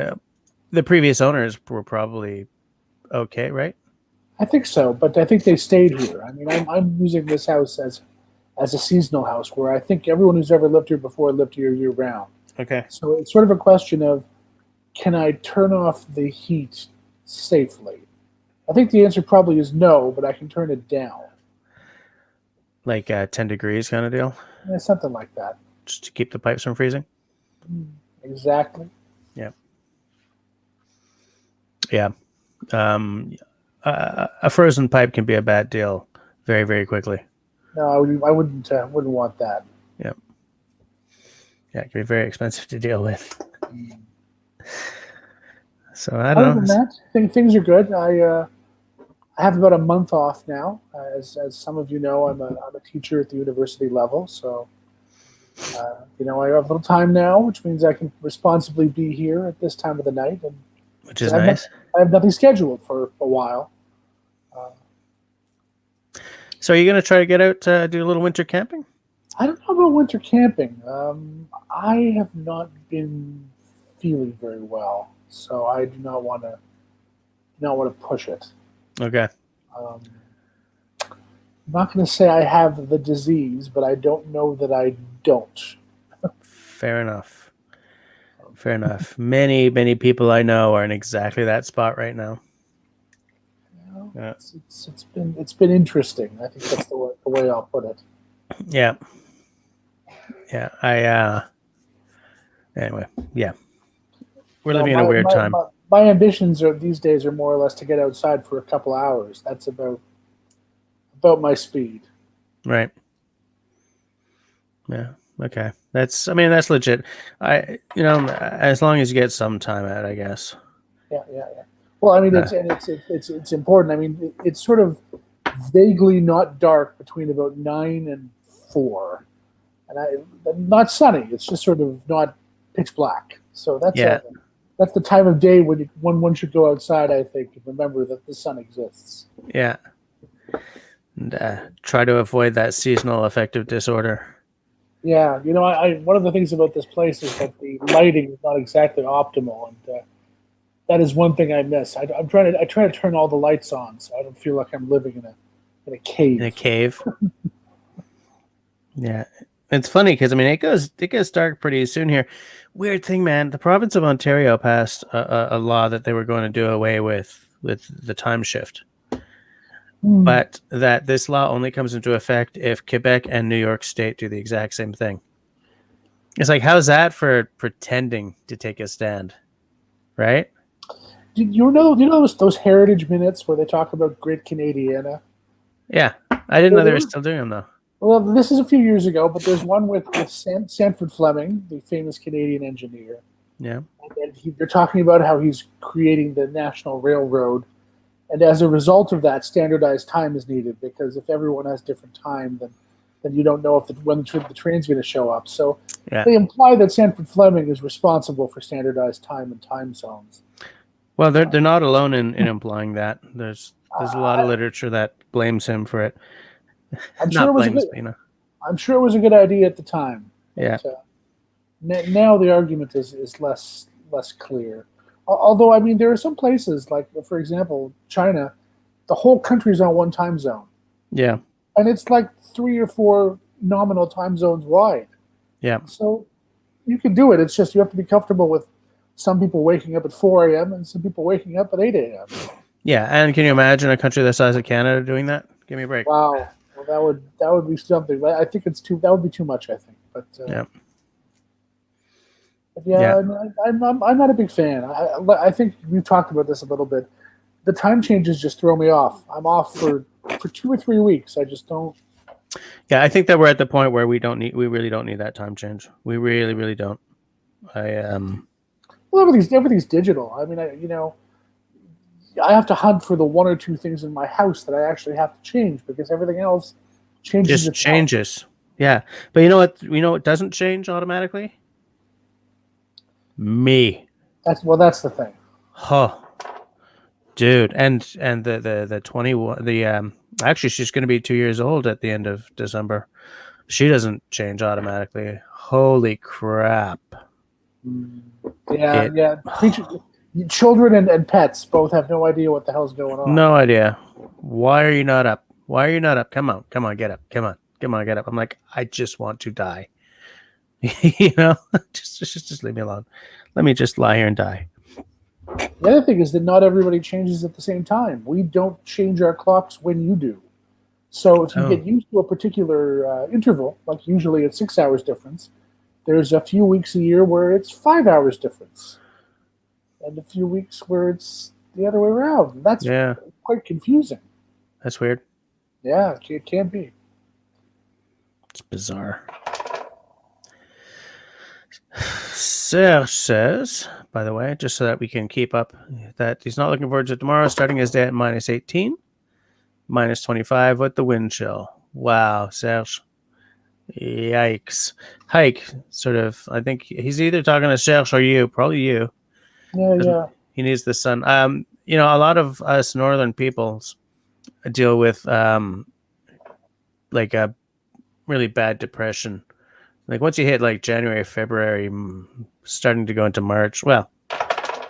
the previous owners were probably okay, right? I think so, but I think they stayed here. I mean, I'm using this house as a seasonal house, where I think everyone who's ever lived here before lived here year round. Okay. So it's sort of a question of, can I turn off the heat safely? I think the answer probably is no, but I can turn it down. Like 10 degrees kind of deal? Yeah, something like that. Just to keep the pipes from freezing? Exactly. Yeah. Yeah. A frozen pipe can be a bad deal very, very quickly. No, I wouldn't want that. Yeah. Yeah, it can be very expensive to deal with. So I don't know. Other than that, things are good. I have about a month off now. As some of you know, I'm a teacher at the university level, so I have a little time now, which means I can responsibly be here at this time of the night. And which is nice. I have nothing scheduled for a while. So are you going to try to get out to do a little winter camping? I don't know about winter camping. I have not been feeling very well, so I do not want to push it. Okay. I'm not going to say I have the disease, but I don't know that I don't. Fair enough. Fair enough. Many, many people I know are in exactly that spot right now. Yeah. It's been interesting. I think that's the way I'll put it. Yeah. Yeah. Anyway, yeah. We're living in a weird time. My ambitions these days are more or less to get outside for a couple hours. That's about my speed. Right. Yeah. Okay. That's legit. As long as you get some time out, I guess. Yeah. Well, I mean, it's important. I mean, it's sort of vaguely not dark between about 9 and 4, and not sunny. It's just sort of not pitch black. So that's the time of day when one should go outside, I think, and remember that the sun exists. Yeah. And try to avoid that seasonal affective disorder. Yeah, I one of the things about this place is that the lighting is not exactly optimal, and that is one thing I miss. I try to turn all the lights on, so I don't feel like I'm living in a cave. In a cave. Yeah, it's funny because it gets dark pretty soon here. Weird thing, man. The province of Ontario passed a law that they were going to do away with the time shift. But that this law only comes into effect if Quebec and New York State do the exact same thing. It's like, how's that for pretending to take a stand, right? Do you know those heritage minutes where they talk about Great Canadiana? Yeah, I didn't know they were still doing them though. Well, this is a few years ago, but there's one with Sanford Fleming, the famous Canadian engineer. Yeah, and they're talking about how he's creating the National Railroad. And as a result of that, standardized time is needed, because if everyone has different time, then you don't know when the train's going to show up. So they imply that Sanford Fleming is responsible for standardized time and time zones. Well, they're not alone in implying that. There's a lot of literature that blames him for it. I'm sure it was a good idea at the time. Yeah. But, now the argument is less clear. Although, I mean, there are some places, like, for example, China, the whole country's on one time zone. Yeah. And it's like 3 or 4 nominal time zones wide. Yeah. So you can do it. It's just you have to be comfortable with some people waking up at 4 a.m. and some people waking up at 8 a.m. Yeah, and can you imagine a country the size of Canada doing that? Give me a break. Wow. Well, that would be something. I think that would be too much, I think. But yeah. But yeah. I'm not a big fan. I think we've talked about this a little bit. The time changes just throw me off. I'm off for 2 or 3 weeks. I just don't. Yeah, I think that we're at the point where we really don't need that time change. We really, really don't. Well, everything's digital. I mean, I have to hunt for the 1 or 2 things in my house that I actually have to change, because everything else changes. Just changes. Yeah, but you know what? It doesn't change automatically. Me. That's the thing. Huh, dude, and the 21 actually she's going to be 2 years old at the end of December. She doesn't change automatically. Holy crap! Yeah. Children and pets both have no idea what the hell's going on. No idea. Why are you not up? Come on, get up. Come on, get up. I'm like, I just want to die. just leave me alone. Let me just lie here and die. The other thing is that not everybody changes at the same time. We don't change our clocks when you do. So if you get used to a particular interval, like usually it's 6 hours difference, there's a few weeks a year where it's 5 hours difference, and a few weeks where it's the other way around. That's quite confusing. That's weird. Yeah, it can be. It's bizarre. Serge says, by the way, just so that we can keep up, that he's not looking forward to tomorrow, starting his day at -18, -25 with the wind chill. Wow, Serge. Yikes. Hike, sort of, I think he's either talking to Serge or you, probably you. Yeah. He needs the sun. A lot of us northern peoples deal with like a really bad depression. Like once you hit like January, February, starting to go into March. Well,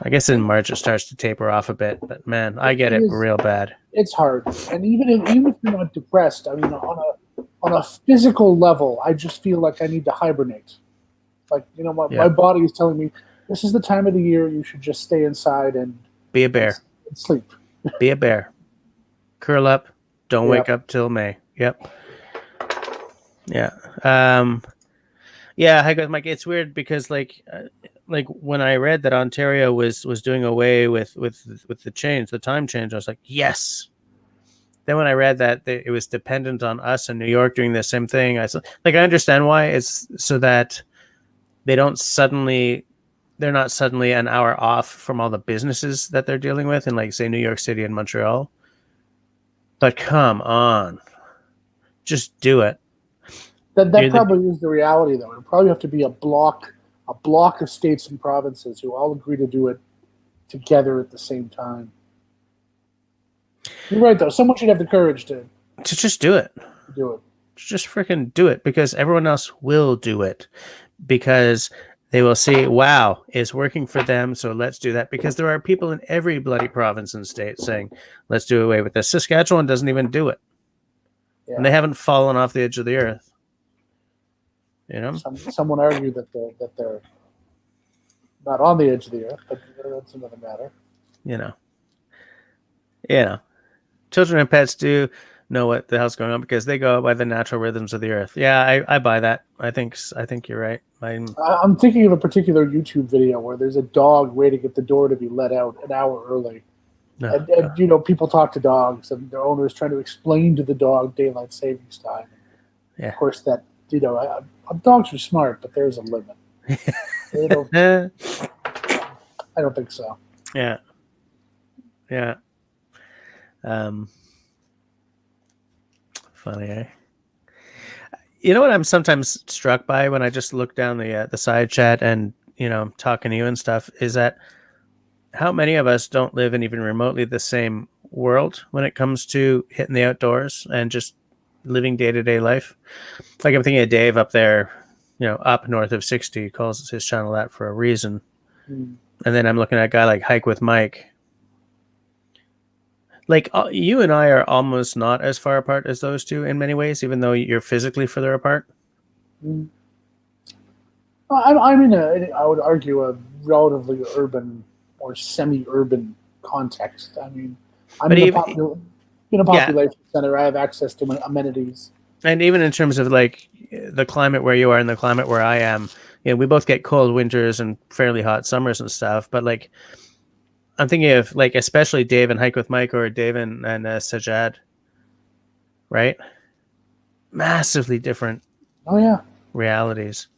I guess in March it starts to taper off a bit. But man, I get it real bad. It's hard, and even if you're not depressed, I mean, on a physical level, I just feel like I need to hibernate. Like my body is telling me this is the time of the year you should just stay inside and be a bear and sleep. Be a bear. curl up, don't Yep. wake up till May. Yep. Yeah. Yeah, hi guys, Mike. It's weird because like when I read that Ontario was doing away with the change, the time change, I was like, yes. Then when I read that it was dependent on us in New York doing the same thing, I understand why. It's so that they don't suddenly they're not suddenly an hour off from all the businesses that they're dealing with in, like, say, New York City and Montreal. But come on, just do it. That probably is the reality, though. It'll probably have to be a block of states and provinces who all agree to do it together at the same time. You're right, though. Someone should have the courage to just do it. Do it. Just freaking do it, because everyone else will do it, because they will see, wow, it's working for them, so let's do that. Because there are people in every bloody province and state saying, let's do away with this. Saskatchewan doesn't even do it. Yeah. And they haven't fallen off the edge of the earth. You know, someone argued that they're not on the edge of the earth, but that's another matter. You know, children and pets do know what the hell's going on because they go by the natural rhythms of the earth. Yeah, I buy that. I think you're right. I'm thinking of a particular YouTube video where there's a dog waiting at the door to be let out an hour early. And you know, people talk to dogs, and their owners trying to explain to the dog daylight savings time. Yeah. Of course, that, you know, dogs are smart, but there's a limit. They don't, I don't think so. Yeah. Funny, eh? You know what I'm sometimes struck by when I just look down the side chat and, you know, talking to you and stuff, is that how many of us don't live in even remotely the same world when it comes to hitting the outdoors and just living day-to-day life. Like, I'm thinking of Dave up there, you know, up north of 60, calls his channel that for a reason. And then I'm looking at a guy like Hike with Mike. Like, you and I are almost not as far apart as those two in many ways, even though you're physically further apart. I'm in I would argue, a relatively urban or semi-urban context. I mean, I'm in a population center. I have access to amenities. And even in terms of, like, the climate where you are and the climate where I am, you know, we both get cold winters and fairly hot summers and stuff. But, like, I'm thinking of, like, especially Dave and Hike with Mike, or Dave and Sajad, right? Massively different. Oh yeah, realities.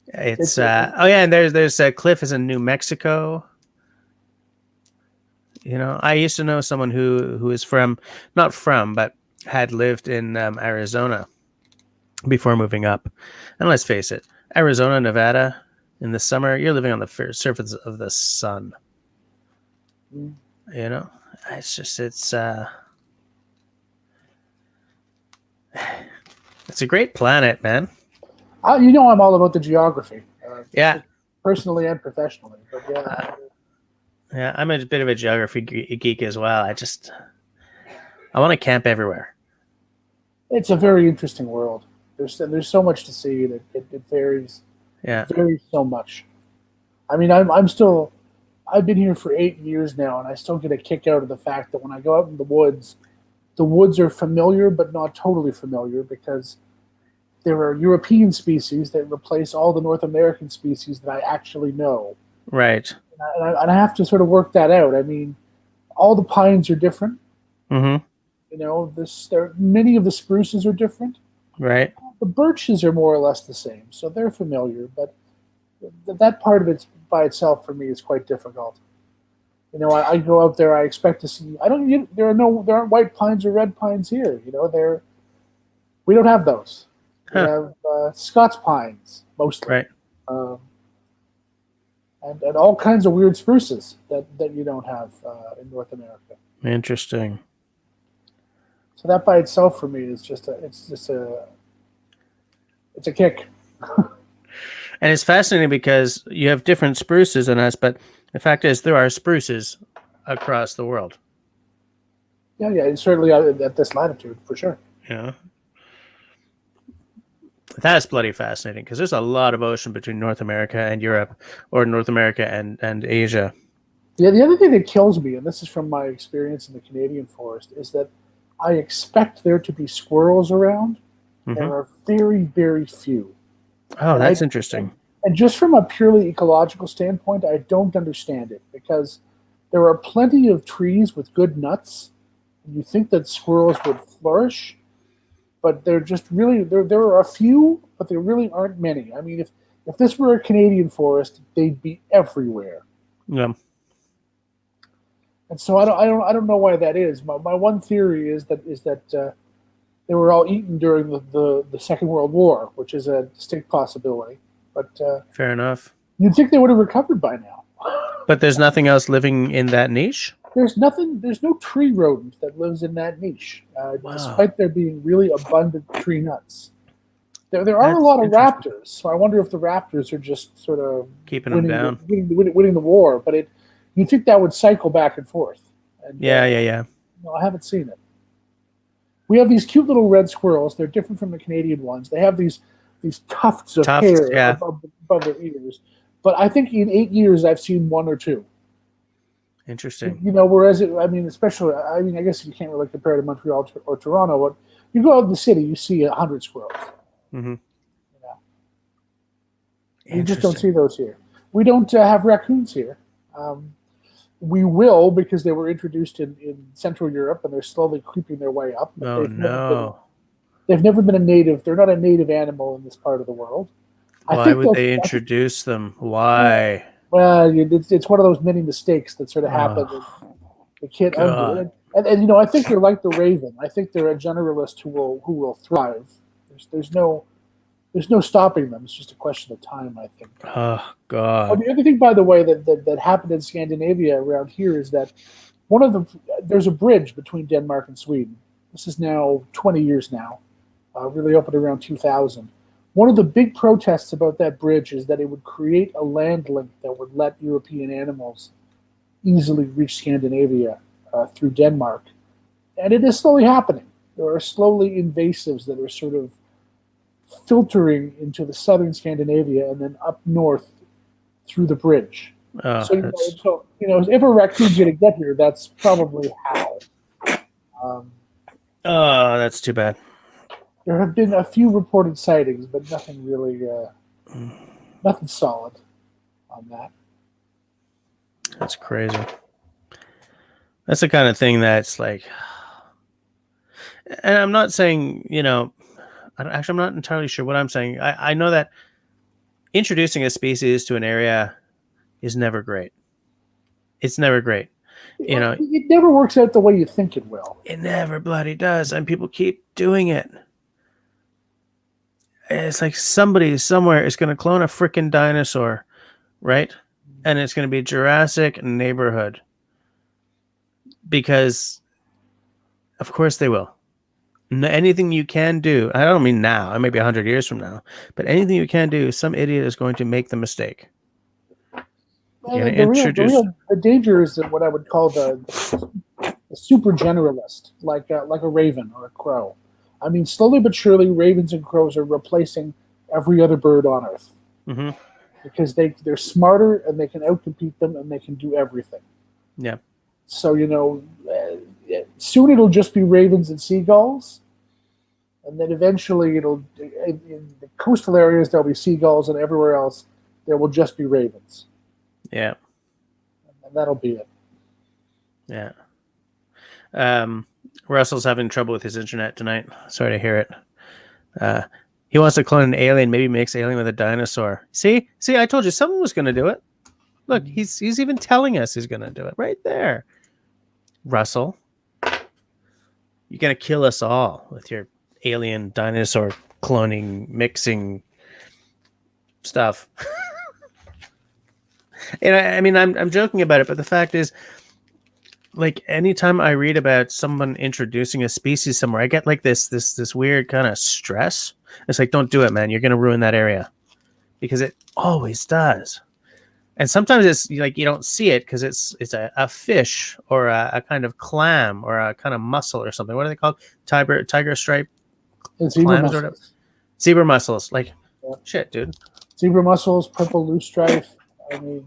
It's and there's Cliff is in New Mexico. You know, I used to know someone who is but had lived in Arizona before moving up. And let's face it, Arizona, Nevada, in the summer, you're living on the surface of the sun. You know, it's a great planet, man. You know, I'm all about the geography. Yeah. Personally and professionally. But yeah, I'm a bit of a geography geek as well. I want to camp everywhere. It's a very interesting world. There's so much to see that it varies. Yeah. It varies so much. I mean, I've been here for 8 years now, and I still get a kick out of the fact that when I go out in the woods are familiar, but not totally familiar, because there are European species that replace all the North American species that I actually know. Right. And I have to sort of work that out. I mean, all the pines are different. Mm-hmm. You know, many of the spruces are different. Right. The birches are more or less the same, so they're familiar. But that part of it by itself for me is quite difficult. You know, I go out there, I expect to see. There aren't white pines or red pines here. You know, we don't have those. We have Scots pines mostly. Right. And all kinds of weird spruces that you don't have in North America. Interesting. So that by itself for me is it's a kick. And it's fascinating because you have different spruces than us, but the fact is there are spruces across the world. Yeah, certainly at this latitude, for sure. Yeah. That's bloody fascinating because there's a lot of ocean between North America and Europe, or North America and Asia. The other thing that kills me, and this is from my experience in the Canadian forest, is that I expect there to be squirrels around. There are very, very few. Oh, And that's interesting. and just from a purely ecological standpoint, I don't understand it because there are plenty of trees with good nuts. And you think that squirrels would flourish, but they're just really there are a few, but there really aren't many. I mean, if this were a Canadian forest, they'd be everywhere. Yeah. And so I don't know why that is. My one theory is that they were all eaten during the Second World War, which is a distinct possibility. But Fair enough. you'd think they would have recovered by now. But there's nothing else living in that niche? There's nothing. There's no tree rodent that lives in that niche, Wow. despite there being really abundant tree nuts. There are That's a lot of interesting. raptors, so I wonder if the raptors are just sort of Keeping them down. winning the war. But you'd think that would cycle back and forth. And, Yeah. no, I haven't seen it. We have these cute little red squirrels. They're different from the Canadian ones. They have these tufts of hair Yeah. above their ears. But I think in 8 years I've seen one or two. Interesting. Whereas especially, I guess you can't really compare to Montreal or Toronto. But you go out in the city, you see 100 squirrels. Mm-hmm. You just don't see those here. We don't have raccoons here. We will because they were introduced in Central Europe and they're slowly creeping their way up. But they've never been a native. They're not a native animal in this part of the world. Why would they introduce them? Why? Well, it's one of those many mistakes that sort of happen. They can't undo it. And I think they're like the raven. I think they're a generalist who will thrive. There's no stopping them. It's just a question of time, I think. Oh God! The other thing, by the way, that happened in Scandinavia around here is that there's a bridge between Denmark and Sweden. This is now 20 years now. Really opened around 2000. One of the big protests about that bridge is that it would create a land link that would let European animals easily reach Scandinavia through Denmark, and it is slowly happening. There are slowly invasives that are sort of filtering into the southern Scandinavia and then up north through the bridge. So if a raccoon's going to get here, that's probably how. That's too bad. There have been a few reported sightings, but nothing really, nothing solid on that. That's crazy. That's the kind of thing that's like, and I'm not saying, I'm not entirely sure what I'm saying. I know that introducing a species to an area is never great. It's never great. It never works out the way you think it will. It never bloody does. And people keep doing it. It's like somebody somewhere is going to clone a freaking dinosaur, right? And it's going to be Jurassic neighborhood. Because, of course they will. Anything you can do, I don't mean now, maybe 100 years from now, but anything you can do, some idiot is going to make the mistake. The danger is that what I would call the super generalist, like a raven or a crow. I mean, slowly but surely, ravens and crows are replacing every other bird on Earth. Mm-hmm. Because they're smarter and they can outcompete them and they can do everything. Yeah. So, soon it'll just be ravens and seagulls. And then eventually in the coastal areas, there'll be seagulls, and everywhere else, there will just be ravens. Yeah. And that'll be it. Yeah. Russell's having trouble with his internet tonight. Sorry to hear it. He wants to clone an alien, maybe mix alien with a dinosaur. See, I told you someone was going to do it. Look, he's even telling us he's going to do it right there. Russell, you're going to kill us all with your alien dinosaur cloning, mixing stuff. And I'm joking about it, but the fact is, like, anytime I read about someone introducing a species somewhere, I get like this weird kind of stress. It's like, don't do it, man. You're going to ruin that area, because it always does. And sometimes it's like you don't see it because it's a fish or a kind of clam or a kind of mussel or something. What are they called? Tiger stripe clams or whatever. Zebra mussels. Like, shit, dude. Zebra mussels, purple loosestrife. I mean,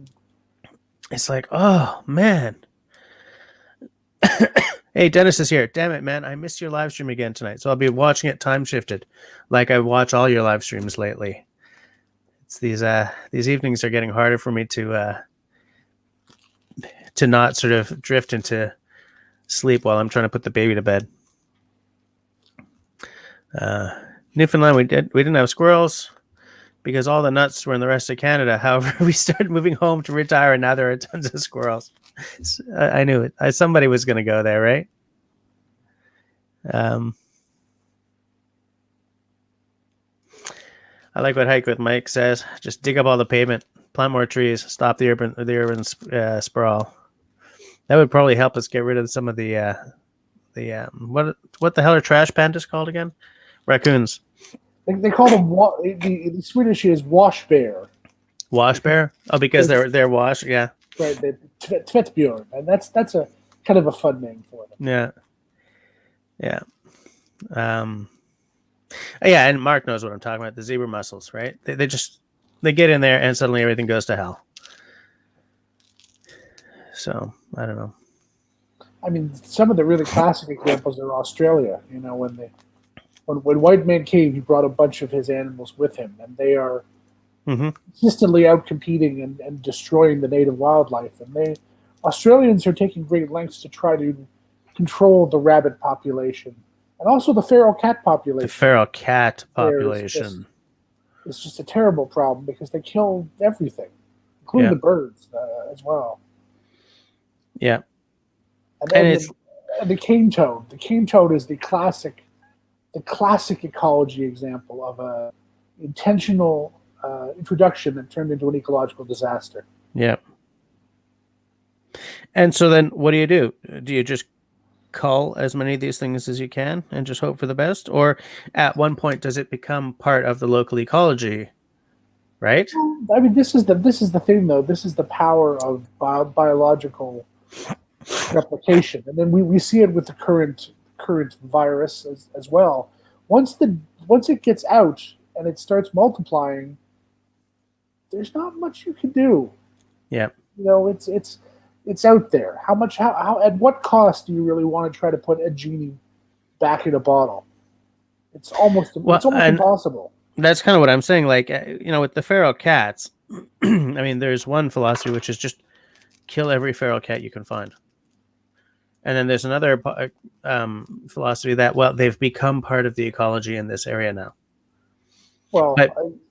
It's like, oh man. Hey, Dennis is here. Damn it, man! I missed your live stream again tonight, so I'll be watching it time shifted, like I watch all your live streams lately. It's these evenings are getting harder for me to not sort of drift into sleep while I'm trying to put the baby to bed. Newfoundland, we didn't have squirrels because all the nuts were in the rest of Canada. However, we started moving home to retire, and now there are tons of squirrels. I knew it. Somebody was going to go there, right? I like what Hike with Mike says. Just dig up all the pavement, plant more trees, stop the urban sprawl. That would probably help us get rid of some of the what the hell are trash pandas called again? Raccoons. They call them the Swedish is wash bear. Wash bear? Oh, because they're wash. Yeah. Right. Tvättbjörn, and that's a kind of a fun name for them. Yeah. Yeah. Yeah, and Mark knows what I'm talking about. The zebra mussels, right? They get in there and suddenly everything goes to hell. So I don't know. I mean, some of the really classic examples are Australia. You know, when White Man came, he brought a bunch of his animals with him, and they are consistently out competing and destroying the native wildlife. And Australians are taking great lengths to try to control the rabbit population and also the feral cat population. The feral cat population. It's just a terrible problem because they kill everything, including the birds as well. Yeah. And then the cane toad. The cane toad is the classic ecology example of a intentional introduction that turned into an ecological disaster. Yeah. And so then what do? Do you just cull as many of these things as you can and just hope for the best? Or at one point, does it become part of the local ecology? Right? I mean, this is the thing, though. This is the power of biological replication. And then we see it with the current virus as well. Once it gets out and it starts multiplying, there's not much you can do. Yeah. You know, it's out there. How at what cost do you really want to try to put a genie back in a bottle? It's almost impossible. That's kind of what I'm saying. Like, you know, with the feral cats, I mean, there's one philosophy which is just kill every feral cat you can find. And then there's another philosophy that, well, they've become part of the ecology in this area now. Well,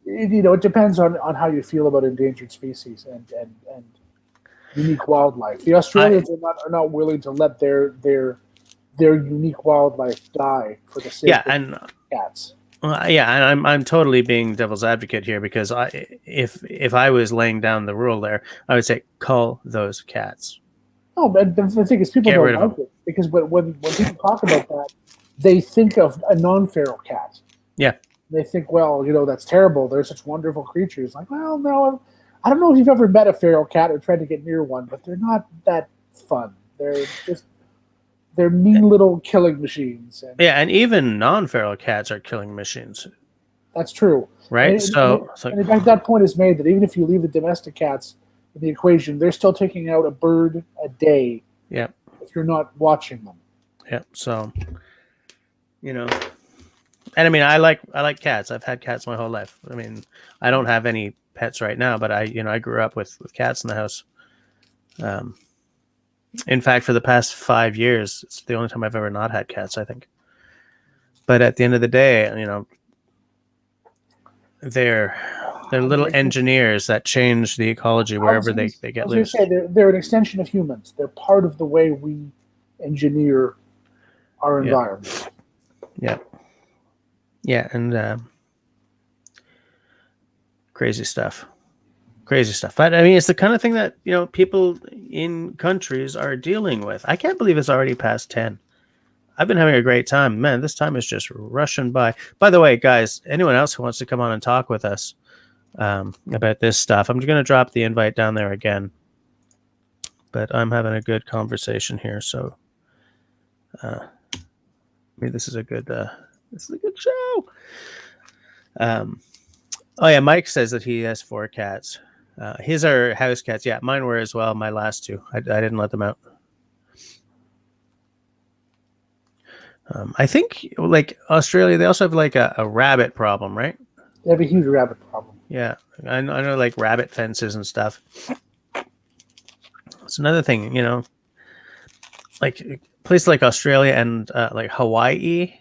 it depends on how you feel about endangered species and unique wildlife. The Australians are not willing to let their unique wildlife die for the sake of cats. And I'm totally being devil's advocate here because if I was laying down the rule there, I would say cull those cats. No, but the thing is, people don't like it because when people talk about that, they think of a non-feral cat. Yeah. They think, well, you know, that's terrible. They're such wonderful creatures. Like, well, no, I don't know if you've ever met a feral cat or tried to get near one, but they're not that fun. They're mean little killing machines. And even non-feral cats are killing machines. That's true. Right? And in fact, that point is made that even if you leave the domestic cats in the equation, they're still taking out a bird a day. Yeah. If you're not watching them. Yeah. So, you know, and I mean, I like cats. I've had cats my whole life. I mean, I don't have any pets right now, but I grew up with cats in the house. In fact, for the past 5 years, it's the only time I've ever not had cats, I think. But at the end of the day, you know, they're little engineers that change the ecology wherever they get loose. They're an extension of humans. They're part of the way we engineer our environment. Yeah. Yeah, and crazy stuff. But I mean, it's the kind of thing that, you know, people in countries are dealing with. I can't believe it's already past 10. I've been having a great time. Man, this time is just rushing by. By the way, guys, anyone else who wants to come on and talk with us about this stuff, I'm going to drop the invite down there again. But I'm having a good conversation here, so I mean, this is a good show. Oh yeah, Mike says that he has 4 cats. His are house cats. Yeah, mine were as well. My last two. I didn't let them out. I think like Australia, they also have like a rabbit problem, right? They have a huge rabbit problem. Yeah, I know like rabbit fences and stuff. It's another thing, like places like Australia and like Hawaii,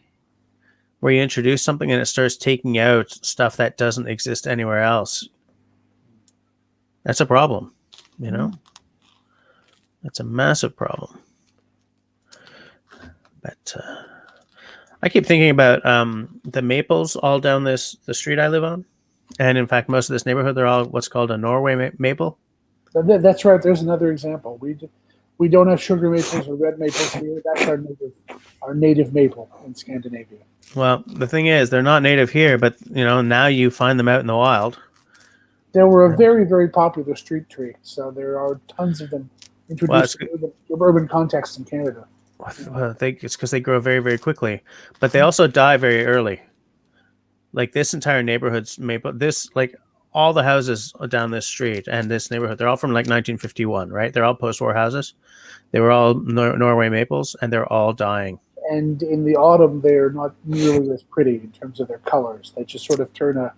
where you introduce something and it starts taking out stuff that doesn't exist anywhere else. That's a problem, That's a massive problem. But I keep thinking about the maples all down the street I live on. And in fact, most of this neighborhood, they're all what's called a Norway maple. That's right. There's another example. We don't have sugar maples or red maples here. That's our native maple in Scandinavia. Well, the thing is, they're not native here, but now you find them out in the wild. They were a very, very popular street tree, so there are tons of them introduced in urban context in Canada. Well, it's because they grow very, very quickly, but they also die very early. Like this entire neighborhood's maple. Like all the houses down this street and this neighborhood, they're all from like 1951, right? They're all post-war houses. They were all Norway maples, and they're all dying. And in the autumn, they're not nearly as pretty in terms of their colors. They just sort of turn a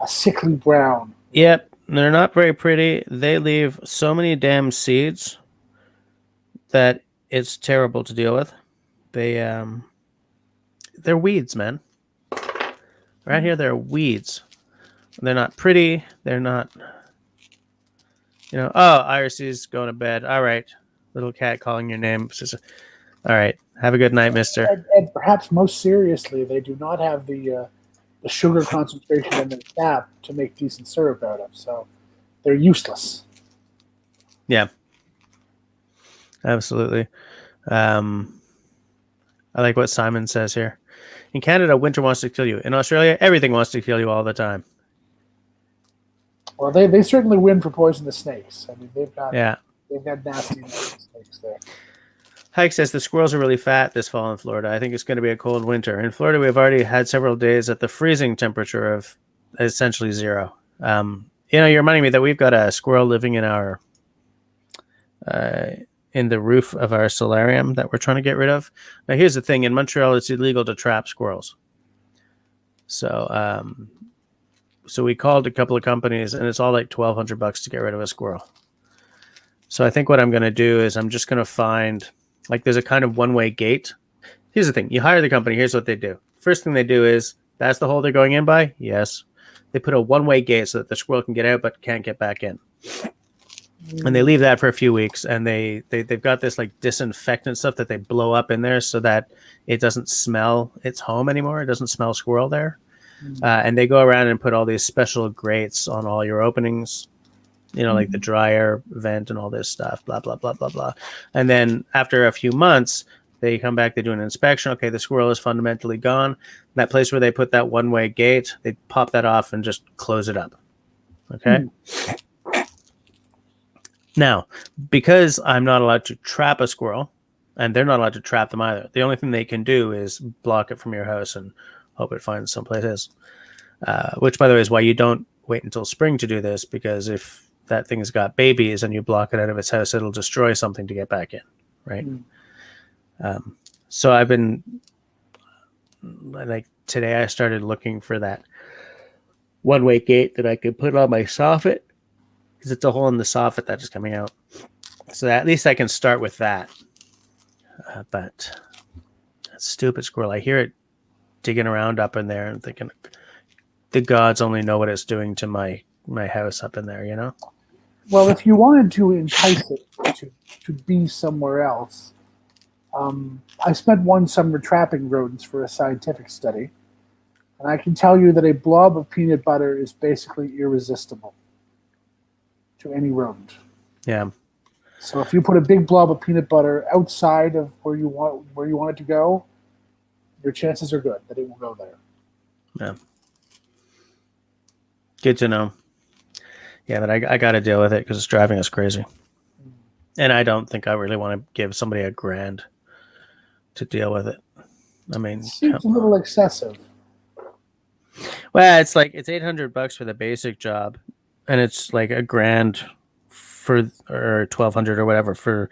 sickly brown. Yep, they're not very pretty. They leave so many damn seeds that it's terrible to deal with. They're weeds, man. Right here, they're weeds. They're not pretty. They're not, oh, Iris going to bed. All right. Little cat calling your name. All right. Have a good night, mister. And perhaps most seriously, they do not have the sugar concentration in their sap to make decent syrup out of. So they're useless. Yeah. Absolutely. I like what Simon says here. In Canada, winter wants to kill you. In Australia, everything wants to kill you all the time. Well, they certainly win for poisonous snakes. I mean, they've got nasty snakes there. Hike says the squirrels are really fat this fall in Florida. I think it's going to be a cold winter. In Florida, we've already had several days at the freezing temperature of essentially 0. You're reminding me that we've got a squirrel living in our in the roof of our solarium that we're trying to get rid of. Now, here's the thing. In Montreal, it's illegal to trap squirrels. So we called a couple of companies, and it's all like $1,200 to get rid of a squirrel. So I think what I'm going to do is I'm just going to find, like, there's a kind of one-way gate. Here's the thing. You hire the company. Here's what they do. First thing they do is, that's the hole they're going in by? Yes. They put a one-way gate so that the squirrel can get out but can't get back in. And they leave that for a few weeks, and they've got this like disinfectant stuff that they blow up in there so that it doesn't smell its home anymore. It doesn't smell squirrel there. And they go around and put all these special grates on all your openings, like the dryer vent and all this stuff, blah, blah, blah, blah, blah. And then after a few months, they come back, they do an inspection. Okay, the squirrel is fundamentally gone. That place where they put that one-way gate, they pop that off and just close it up. Okay? Now, because I'm not allowed to trap a squirrel, and they're not allowed to trap them either, the only thing they can do is block it from your house and hope it finds someplace else. Which, by the way, is why you don't wait until spring to do this, because if that thing's got babies and you block it out of its house, it'll destroy something to get back in, right? So I've been, like, today I started looking for that one-way gate that I could put on my soffit, because it's a hole in the soffit that is coming out. So that, at least I can start with that. But that stupid squirrel, I hear it digging around up in there and thinking, the gods only know what it's doing to my house up in there, Well, if you wanted to entice it to be somewhere else, I spent one summer trapping rodents for a scientific study, and I can tell you that a blob of peanut butter is basically irresistible to any rodent. Yeah. So if you put a big blob of peanut butter outside of where you want it to go, your chances are good that it will go there. Yeah. Good to know. Yeah, but I got to deal with it because it's driving us crazy. And I don't think I really want to give somebody $1,000 to deal with it. I mean, it seems a little excessive. Well, it's like it's $800 for the basic job, and it's like $1,000 for or 1,200 or whatever for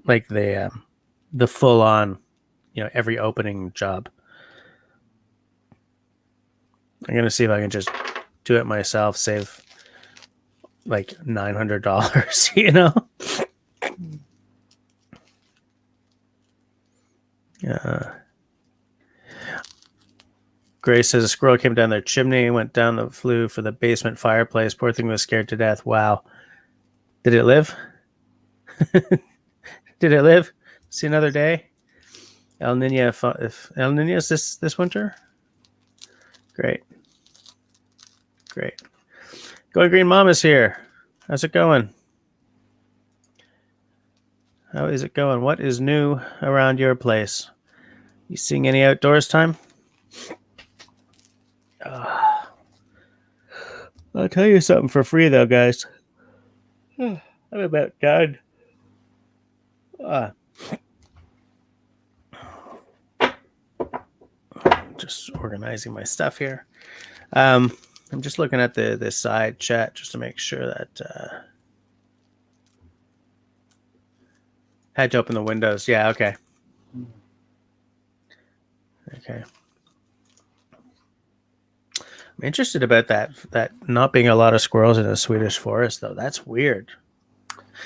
like the full on, every opening job. I'm gonna see if I can just do it myself, save like $900. Grace says a squirrel came down their chimney, went down the flue for the basement fireplace. Poor thing was scared to death. Wow. Did it live? Did it live? See another day? El Nino, if El Nino's this winter? Great. Going Green Mama's here. How's it going? How is it going? What is new around your place? You seeing any outdoors time? I'll tell you something for free, though, guys. I'm about done. Just organizing my stuff here. I'm just looking at the side chat just to make sure that had to open the windows. Yeah, okay. I'm interested about that not being a lot of squirrels in a Swedish forest, though. That's weird.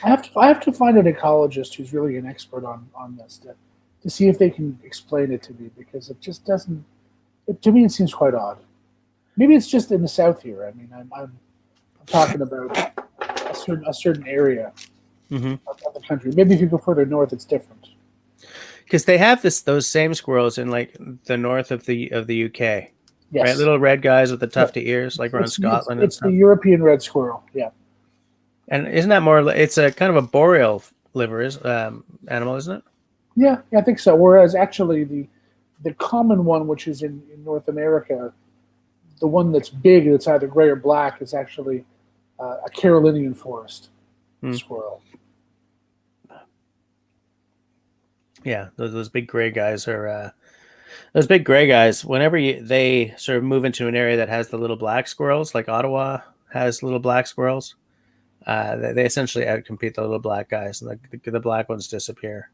I have to find an ecologist who's really an expert on this to see if they can explain it to me, because it just doesn't. To me, it seems quite odd. Maybe it's just in the south here. I mean, I'm talking about a certain area of the country. Maybe if you go further north, it's different. Because they have those same squirrels in like the north of the UK. Yes. Right, little red guys with the tufty ears, like around Scotland. It's the European red squirrel, yeah. And isn't that more? It's a kind of a boreal liver animal, isn't it? Yeah, I think so. Whereas actually the common one, which is in North America, the one that's big, that's either gray or black, is actually a Carolinian forest squirrel. Yeah, those big gray guys are. Those big gray guys, whenever they sort of move into an area that has the little black squirrels, like Ottawa has little black squirrels, they essentially outcompete the little black guys, and the black ones disappear.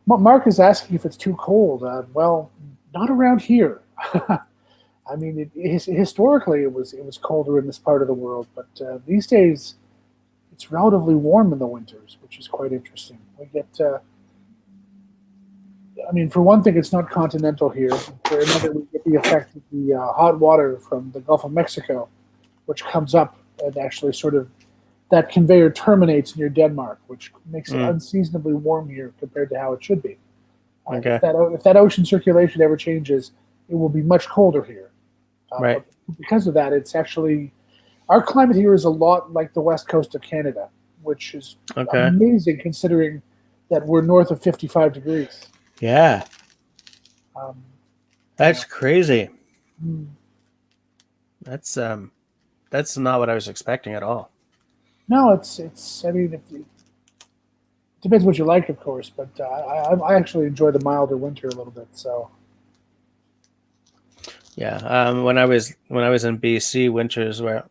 Mark is asking if it's too cold. Well, not around here. I mean, historically it was colder in this part of the world, but these days it's relatively warm in the winters, which is quite interesting. We get. I mean, for one thing, it's not continental here. For another, we get the effect of the hot water from the Gulf of Mexico, which comes up and actually sort of, that conveyor terminates near Denmark, which makes it unseasonably warm here compared to how it should be. Okay. If that ocean circulation ever changes, it will be much colder here. Right. Because of that, it's actually, our climate here is a lot like the west coast of Canada, which is amazing considering that we're north of 55 degrees. Yeah. That's crazy. That's not what I was expecting at all. No, it's. I mean, it depends what you like, of course, but I actually enjoy the milder winter a little bit. So. Yeah. When I was in BC, winters were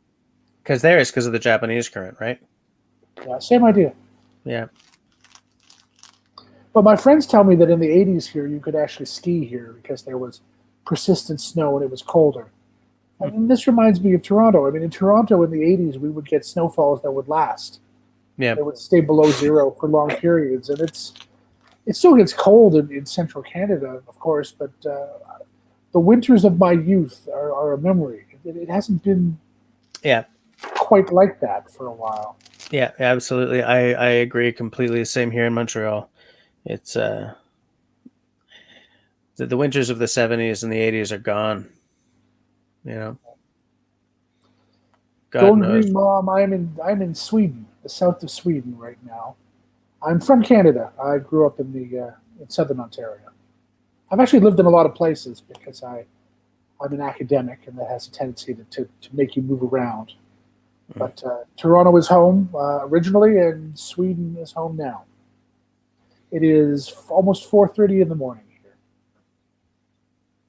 because of the Japanese current, right? Yeah. Same idea. Yeah. But my friends tell me that in the 80s here, you could actually ski here because there was persistent snow and it was colder. And this reminds me of Toronto. I mean, in Toronto in the 80s, we would get snowfalls that would last. Yeah. They would stay below zero for long periods. And it still gets cold in central Canada, of course, but the winters of my youth are a memory. It hasn't been quite like that for a while. Yeah, absolutely. I agree completely. Same here in Montreal. It's the winters of the 70s and the 80s are gone. God Golden knows. Green Mom, I'm in Sweden, the south of Sweden right now. I'm from Canada. I grew up in southern Ontario. I've actually lived in a lot of places because I'm an academic, and that has a tendency to make you move around. But Toronto is home originally, and Sweden is home now. It is almost 4:30 in the morning here.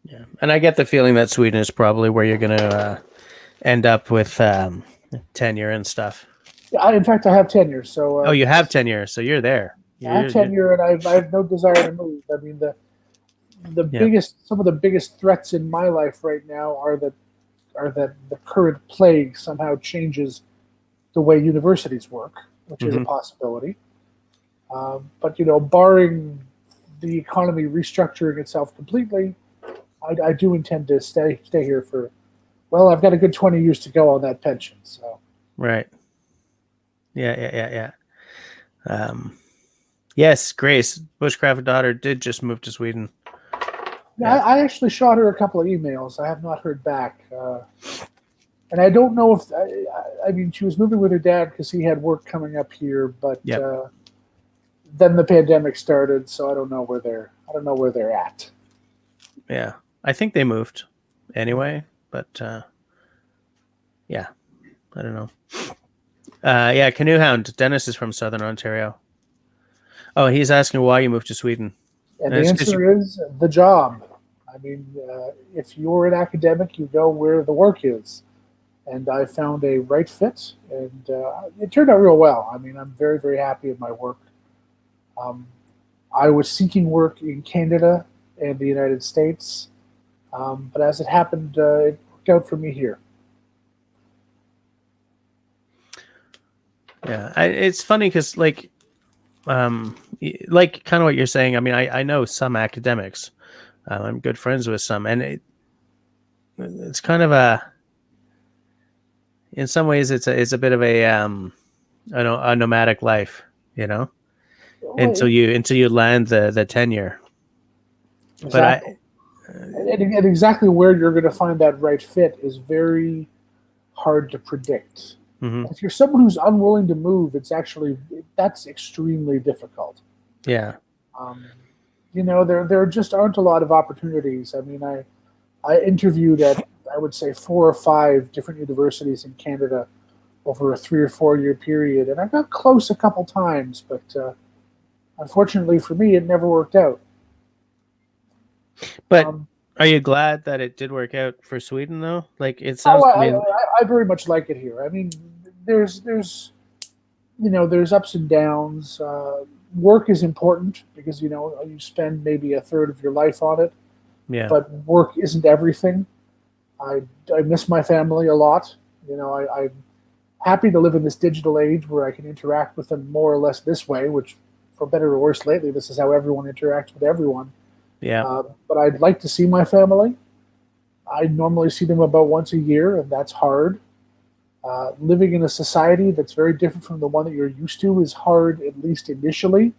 Yeah, and I get the feeling that Sweden is probably where you're going to end up with tenure and stuff. In fact, I have tenure, so Oh, you have tenure, so you're there. I have tenure, and I have no desire to move. I mean, Yeah. some of the biggest threats in my life right now are that the current plague somehow changes the way universities work, which is a Mhm. possibility. But barring the economy restructuring itself completely, I do intend to stay here for. Well, I've got a good 20 years to go on that pension. So Right. Yeah. Yes, Grace, Bushcraft daughter, did just move to Sweden. yeah, Yeah. I actually shot her a couple of emails. I have not heard back. And I don't know if I mean she was moving with her dad because he had work coming up here, but Yep. then the pandemic started, so I don't know where they're at. Yeah. I think they moved anyway, but yeah, I don't know. Yeah, Canoe Hound. Dennis is from Southern Ontario. Oh, he's asking why you moved to Sweden. And And the it's because you. answer is the job. I mean, if you're an academic, you go where the work is. And I found a right fit, and it turned out real well. I mean, I'm very, very happy with my work. Um, I was seeking work in Canada and the United States, but as it happened, it worked out for me here. Yeah, it's funny because like kind of what you're saying. I mean, I know some academics. I'm good friends with some, and it's kind of in some ways it's a bit of a nomadic life, you know, Well, until you land the tenure. But exactly. I And exactly where you're going to find that right fit is very hard to predict. mhm, If you're someone who's unwilling to move, that's extremely difficult. yeah, Um, there just aren't a lot of opportunities. I mean, I interviewed at, I would say, 4 or 5 different universities in Canada over a 3 or 4 year period, and I got close a couple times, but unfortunately for me, it never worked out. but Um, are you glad that it did work out for Sweden though? Like it oh, sounds to me. I very much like it here. I mean, there's there's ups and downs. Work is important because you spend maybe a third of your life on it, Yeah. but work isn't everything. I I miss my family a lot. I'm happy to live in this digital age where I can interact with them more or less this way, which, for better or worse, lately this is how everyone interacts with everyone. Yeah. But I'd like to see my family. I normally see them about once a year, and that's hard. Living in a society that's very different from the one that you're used to is hard, at least initially.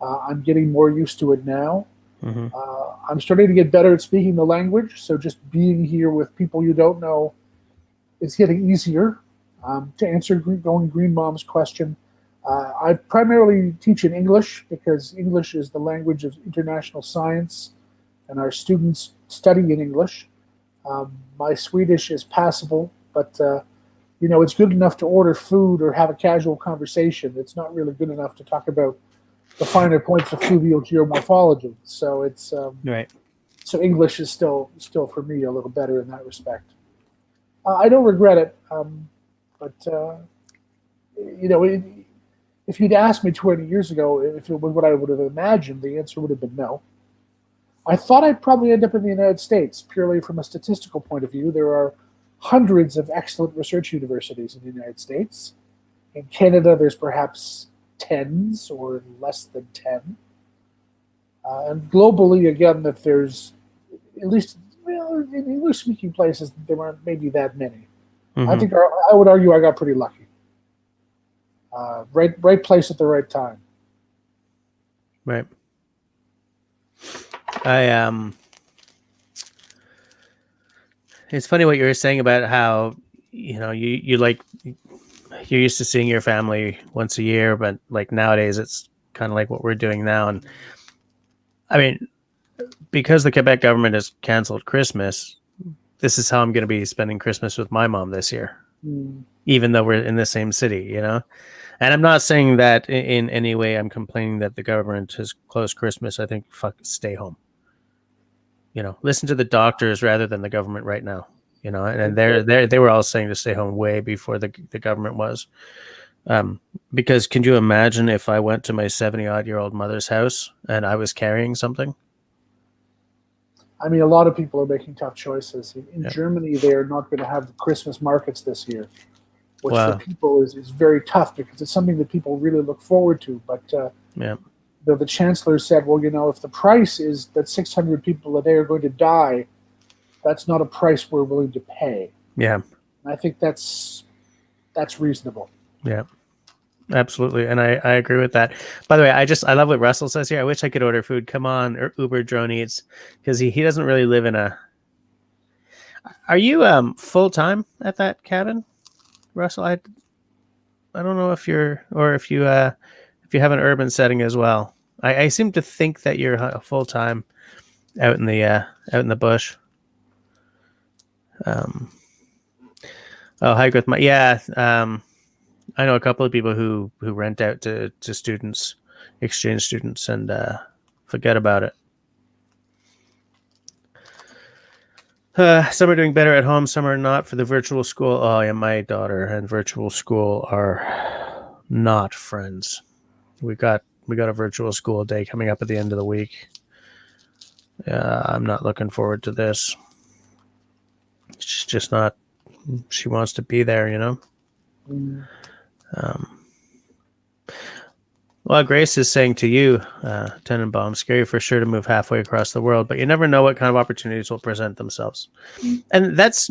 I'm getting more used to it now. Hmm. I'm starting to get better at speaking the language, so just being here with people you don't know is getting easier. To answer Going Green Mom's question, I primarily teach in English because English is the language of international science, and our students study in English. My Swedish is passable, but it's good enough to order food or have a casual conversation. It's not really good enough to talk about the finer points of fluvial geomorphology. So Right. so English is still for me a little better in that respect. I don't regret it, but you know, it, if you'd asked me 20 years ago if it was what I would have imagined, the answer would have been no. I thought I'd probably end up in the United States purely from a statistical point of view. There are hundreds of excellent research universities in the United States. In Canada, there's perhaps tens or less than 10. And globally, again, that there's at least, well, in English speaking places, there aren't maybe that many. I Hmm. think I would argue I got pretty lucky. Right place at the right time. Right. I It's funny what you were saying about how you like you're used to seeing your family once a year, but like nowadays it's kind of like what we're doing now. And I mean, because the Quebec government has canceled Christmas, this is how I'm going to be spending Christmas with my mom this year, Mm. even though we're in the same city, you know? And I'm not saying that in any way I'm complaining that the government has closed Christmas. I think fuck, stay home. listen to the doctors rather than the government right now. And they were all saying to stay home way before the government was. Because can you imagine if I went to my 70-odd-year-old mother's house and I was carrying something? I mean, a lot of people are making tough choices. In Yeah. Germany, they are not going to have the Christmas markets this year, which for Wow. people is very tough because it's something that people really look forward to. But Yeah. the chancellor said, well, if the price is that 600 people a day are going to die, that's not a price we're willing to pay. Yeah. And I think that's reasonable. Yeah. Absolutely. And I agree with that. By the way, I love what Russell says here. I wish I could order food. Come on, or Uber Drone Eats, because he doesn't really live in a. Are you full time at that cabin, Russell? I don't know if you're, or if you have an urban setting as well. I seem to think that you're full time out in the bush. Hike with my I know a couple of people who rent out to students, exchange students, and forget about it. Some are doing better at home, some are not. For the virtual school, oh yeah, my daughter and virtual school are not friends. We got a virtual school day coming up at the end of the week. I'm not looking forward to this. She's just not. She wants to be there, Mm. Well, Grace is saying to you, Tenenbaum, scary for sure to move halfway across the world, but you never know what kind of opportunities will present themselves. And that's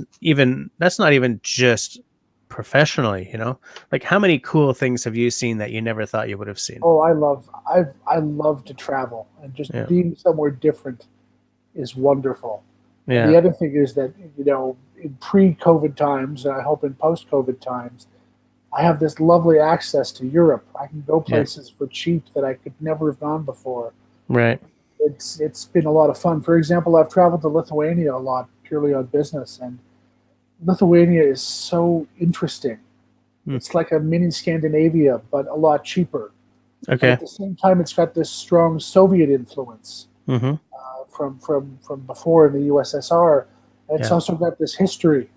not even just professionally, like how many cool things have you seen that you never thought you would have seen? Oh, I love to travel, and just being somewhere different is wonderful. Yeah. And the other thing is that, in pre-COVID times, and I hope in post-COVID times, I have this lovely access to Europe. I can go places for cheap that I could never have gone before. Right. It's been a lot of fun. For example, I've traveled to Lithuania a lot purely on business, and Lithuania is so interesting. It's like a mini Scandinavia, but a lot cheaper. Okay. And at the same time, it's got this strong Soviet influence Mm-hmm. from before in the USSR. And it's also got this history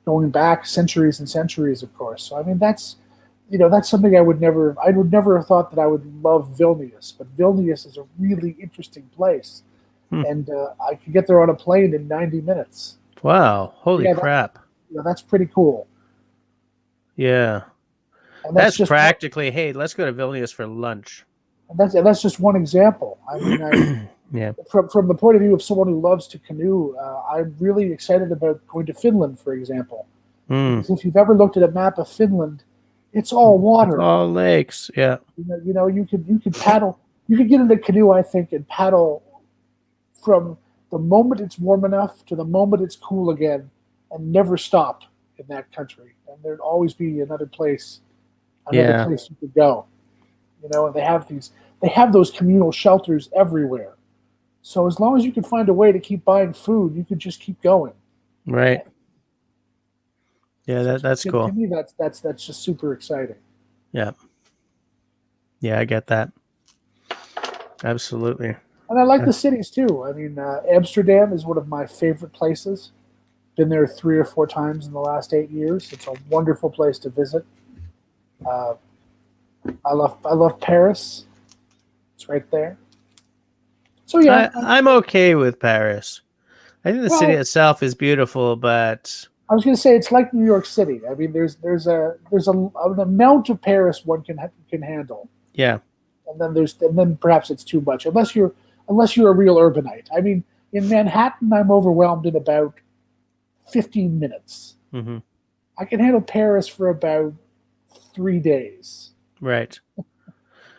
going back centuries and centuries, of course. So I mean, that's something I would never have thought that I would love Vilnius, but Vilnius is a really interesting place, and I could get there on a plane in 90 minutes. Wow! Holy crap! That's pretty cool. Yeah, and that's just practically. Hey, let's go to Vilnius for lunch. And that's just one example. I mean, from the point of view of someone who loves to canoe, I'm really excited about going to Finland, for example. Because if you've ever looked at a map of Finland, it's all water, it's all lakes. Yeah, you could paddle. You could get in a canoe, I think, and paddle from the moment it's warm enough to the moment it's cool again, and never stop in that country. And there'd always be another place you could go. And they have those communal shelters everywhere. So as long as you can find a way to keep buying food, you could just keep going. Right. Yeah, that's cool. To me, that's just super exciting. Yeah. Yeah, I get that. Absolutely. And I like the cities too. I mean, Amsterdam is one of my favorite places. Been there 3 or 4 times in the last 8 years. It's a wonderful place to visit. I love Paris. It's right there. So yeah, I'm okay with Paris. I think the city itself is beautiful, but I was going to say it's like New York City. I mean, there's an amount of Paris one can handle. Yeah. And then perhaps it's too much unless you're a real urbanite. I mean, in Manhattan, I'm overwhelmed in about 15 minutes. Mm-hmm. I can handle Paris for about 3 days. Right.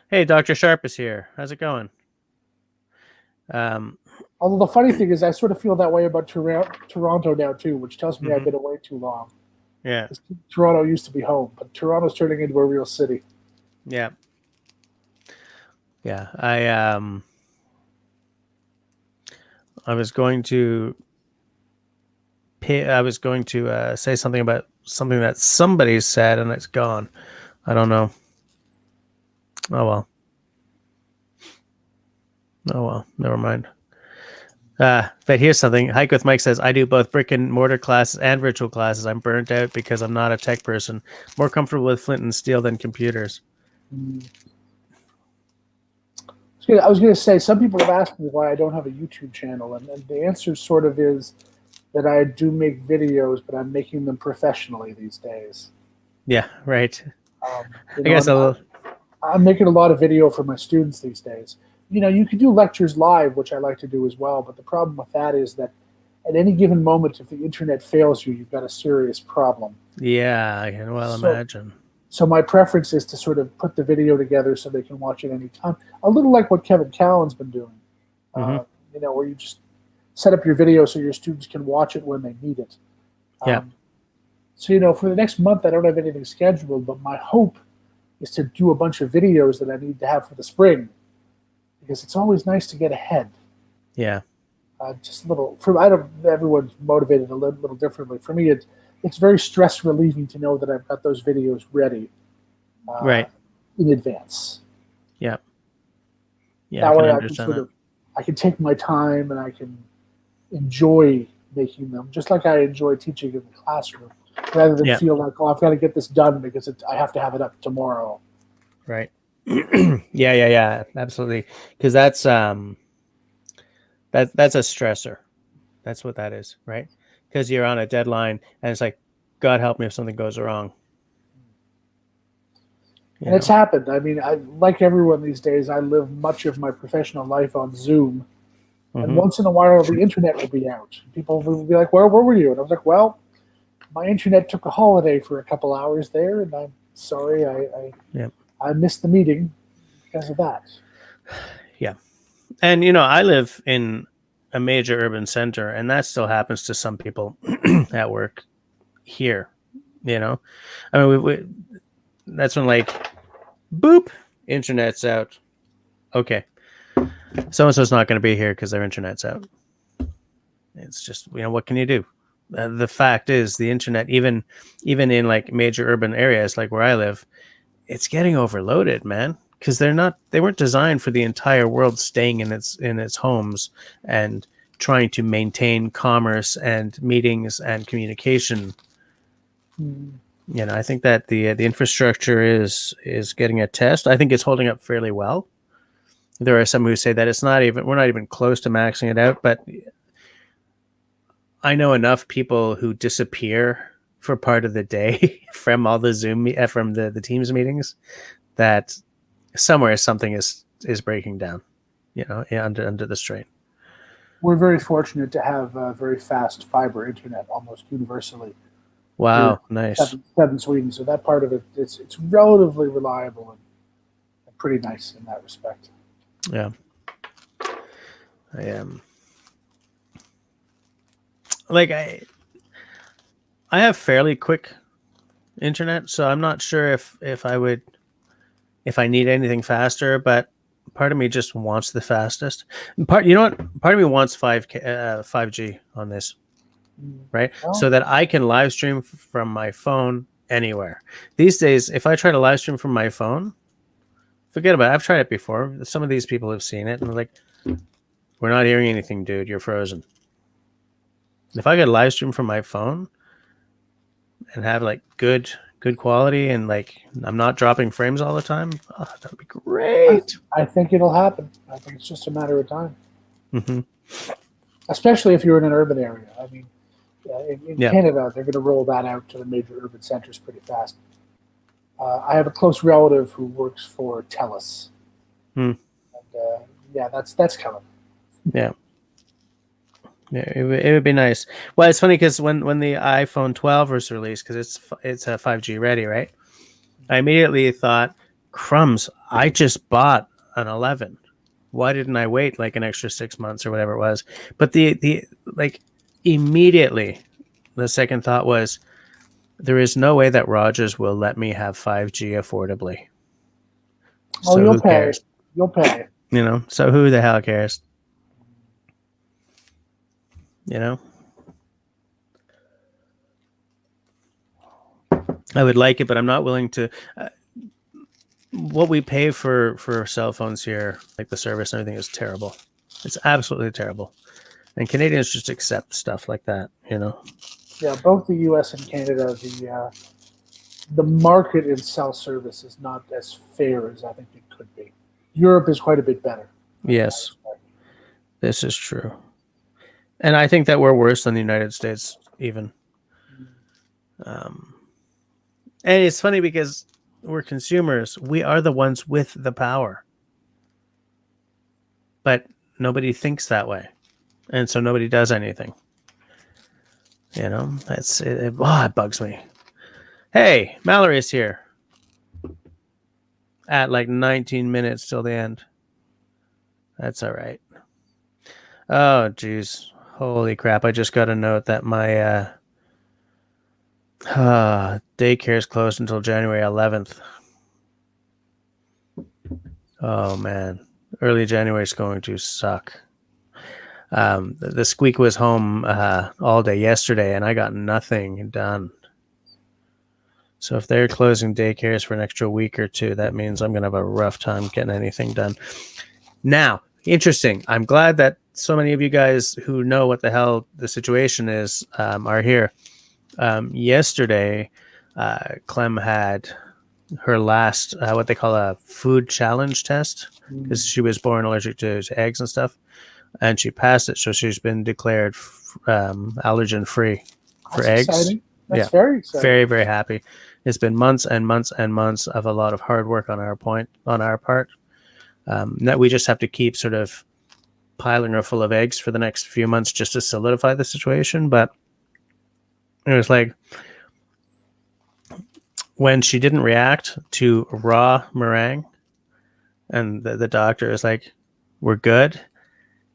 Hey, Dr. Sharp is here. How's it going? Although the funny thing is, I sort of feel that way about Toronto now too, which tells me I've been away too long. Yeah. Toronto used to be home, but Toronto's turning into a real city. Yeah. Yeah. I was going to say something about something that somebody said and it's gone. I don't know. Oh well. Never mind. But here's something. Hike with Mike says, I do both brick and mortar classes and virtual classes. I'm burnt out because I'm not a tech person. More comfortable with flint and steel than computers. I was going to say, some people have asked me why I don't have a YouTube channel, and the answer sort of is that I do make videos, but I'm making them professionally these days. Yeah, right. I guess I'm making a lot of video for my students these days. You can do lectures live, which I like to do as well, but the problem with that is that at any given moment, if the internet fails you, you've got a serious problem. Yeah, I can well imagine. So my preference is to sort of put the video together so they can watch it anytime. A little like what Kevin Callan's been doing, where you just set up your video so your students can watch it when they need it. Yeah. So, for the next month, I don't have anything scheduled, but my hope is to do a bunch of videos that I need to have for the spring, because it's always nice to get ahead. Yeah. Just a little. Everyone's motivated a little differently. For me, it's very stress relieving to know that I've got those videos ready, right, in advance. Yeah. Yeah. That way, I can take my time and I can enjoy making them, just like I enjoy teaching in the classroom, rather than feel like, I've got to get this done because I have to have it up tomorrow. Right. Yeah. Absolutely. Because that's a stressor. That's what that is, right? Because you're on a deadline and it's like, God help me if something goes wrong. And it's happened. I mean, like everyone these days, I live much of my professional life on Zoom. And once in a while, the internet will be out. People will be like, where were you? And I was like, well, my internet took a holiday for a couple hours there, and I'm sorry I missed the meeting because of that. Yeah. And, I live in a major urban center, and that still happens to some people at work here, I mean, that's when, like, boop, internet's out. Okay. So-and-so's not going to be here because their internet's out. It's just, what can you do? The fact is, the internet, even in like major urban areas like where I live, it's getting overloaded, man. Because they weren't designed for the entire world staying in its homes and trying to maintain commerce and meetings and communication. I think that the infrastructure is getting a test. I think it's holding up fairly well. There are some who say that we're not even close to maxing it out, but I know enough people who disappear for part of the day from all the from the Teams meetings that somewhere something is breaking down, under the strain. We're very fortunate to have very fast fiber internet almost universally. Wow, nice. Southern Sweden, so that part of it, it's relatively reliable and pretty nice in that respect. Yeah, I am. Like I have fairly quick internet, so I'm not sure if I need anything faster, but part of me just wants the fastest. Part of me wants 5G on this, right? Oh. So that I can live stream from my phone anywhere. These days, if I try to live stream from my phone, forget about it. I've tried it before. Some of these people have seen it and they're like, we're not hearing anything, dude. You're frozen. If I could live stream from my phone and have like good quality and like I'm not dropping frames all the time, that would be great. I think it'll happen. I think it's just a matter of time. Mm-hmm. Especially if you're in an urban area. I mean, in Canada, they're going to roll that out to the major urban centers pretty fast. I have a close relative who works for TELUS. And, that's coming. Yeah. Yeah, it would be nice. Well, it's funny because when the iPhone 12 was released, because it's a 5G ready, right? I immediately thought, crumbs, I just bought an 11. Why didn't I wait like an extra 6 months or whatever it was? But the immediately, the second thought was, there is no way that Rogers will let me have 5G affordably. Oh, so you'll pay. Cares? You'll pay. So who the hell cares? I would like it, but I'm not willing to. What we pay for cell phones here, like the service and everything, is terrible. It's absolutely terrible. And Canadians just accept stuff like that, Yeah, both the U.S. and Canada, the market in cell service is not as fair as I think it could be. Europe is quite a bit better. Yes, this is true. And I think that we're worse than the United States, even. And it's funny because we're consumers. We are the ones with the power. But nobody thinks that way. And so nobody does anything. It bugs me. Hey, Mallory's here. At like 19 minutes till the end. That's all right. Oh, geez. Holy crap. I just got a note that my daycare is closed until January 11th. Oh, man. Early January is going to suck. The squeak was home all day yesterday, and I got nothing done. So if they're closing daycares for an extra week or two, that means I'm going to have a rough time getting anything done. Now, interesting. I'm glad that so many of you guys who know what the hell the situation is are here. Yesterday, Clem had her last, what they call a food challenge test, because she was born allergic to eggs and stuff, and she passed it. So she's been declared allergen free for eggs. Exciting. That's very exciting. Very, very happy. It's been months and months and months of a lot of hard work on our part. That we just have to keep sort of piling her full of eggs for the next few months just to solidify the situation. But it was like when she didn't react to raw meringue and the doctor was like, we're good.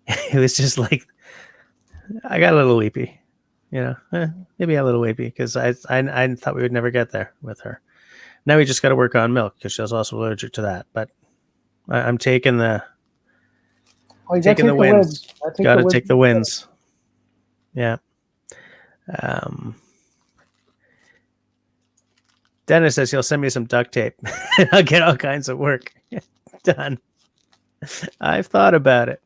It was just like, I got a little weepy. Maybe a little weepy because I thought we would never get there with her. Now we just got to work on milk because she was also allergic to that. But I'm taking the wins. Got to take the wins. Yeah. Dennis says he'll send me some duct tape. I'll get all kinds of work done. I've thought about it.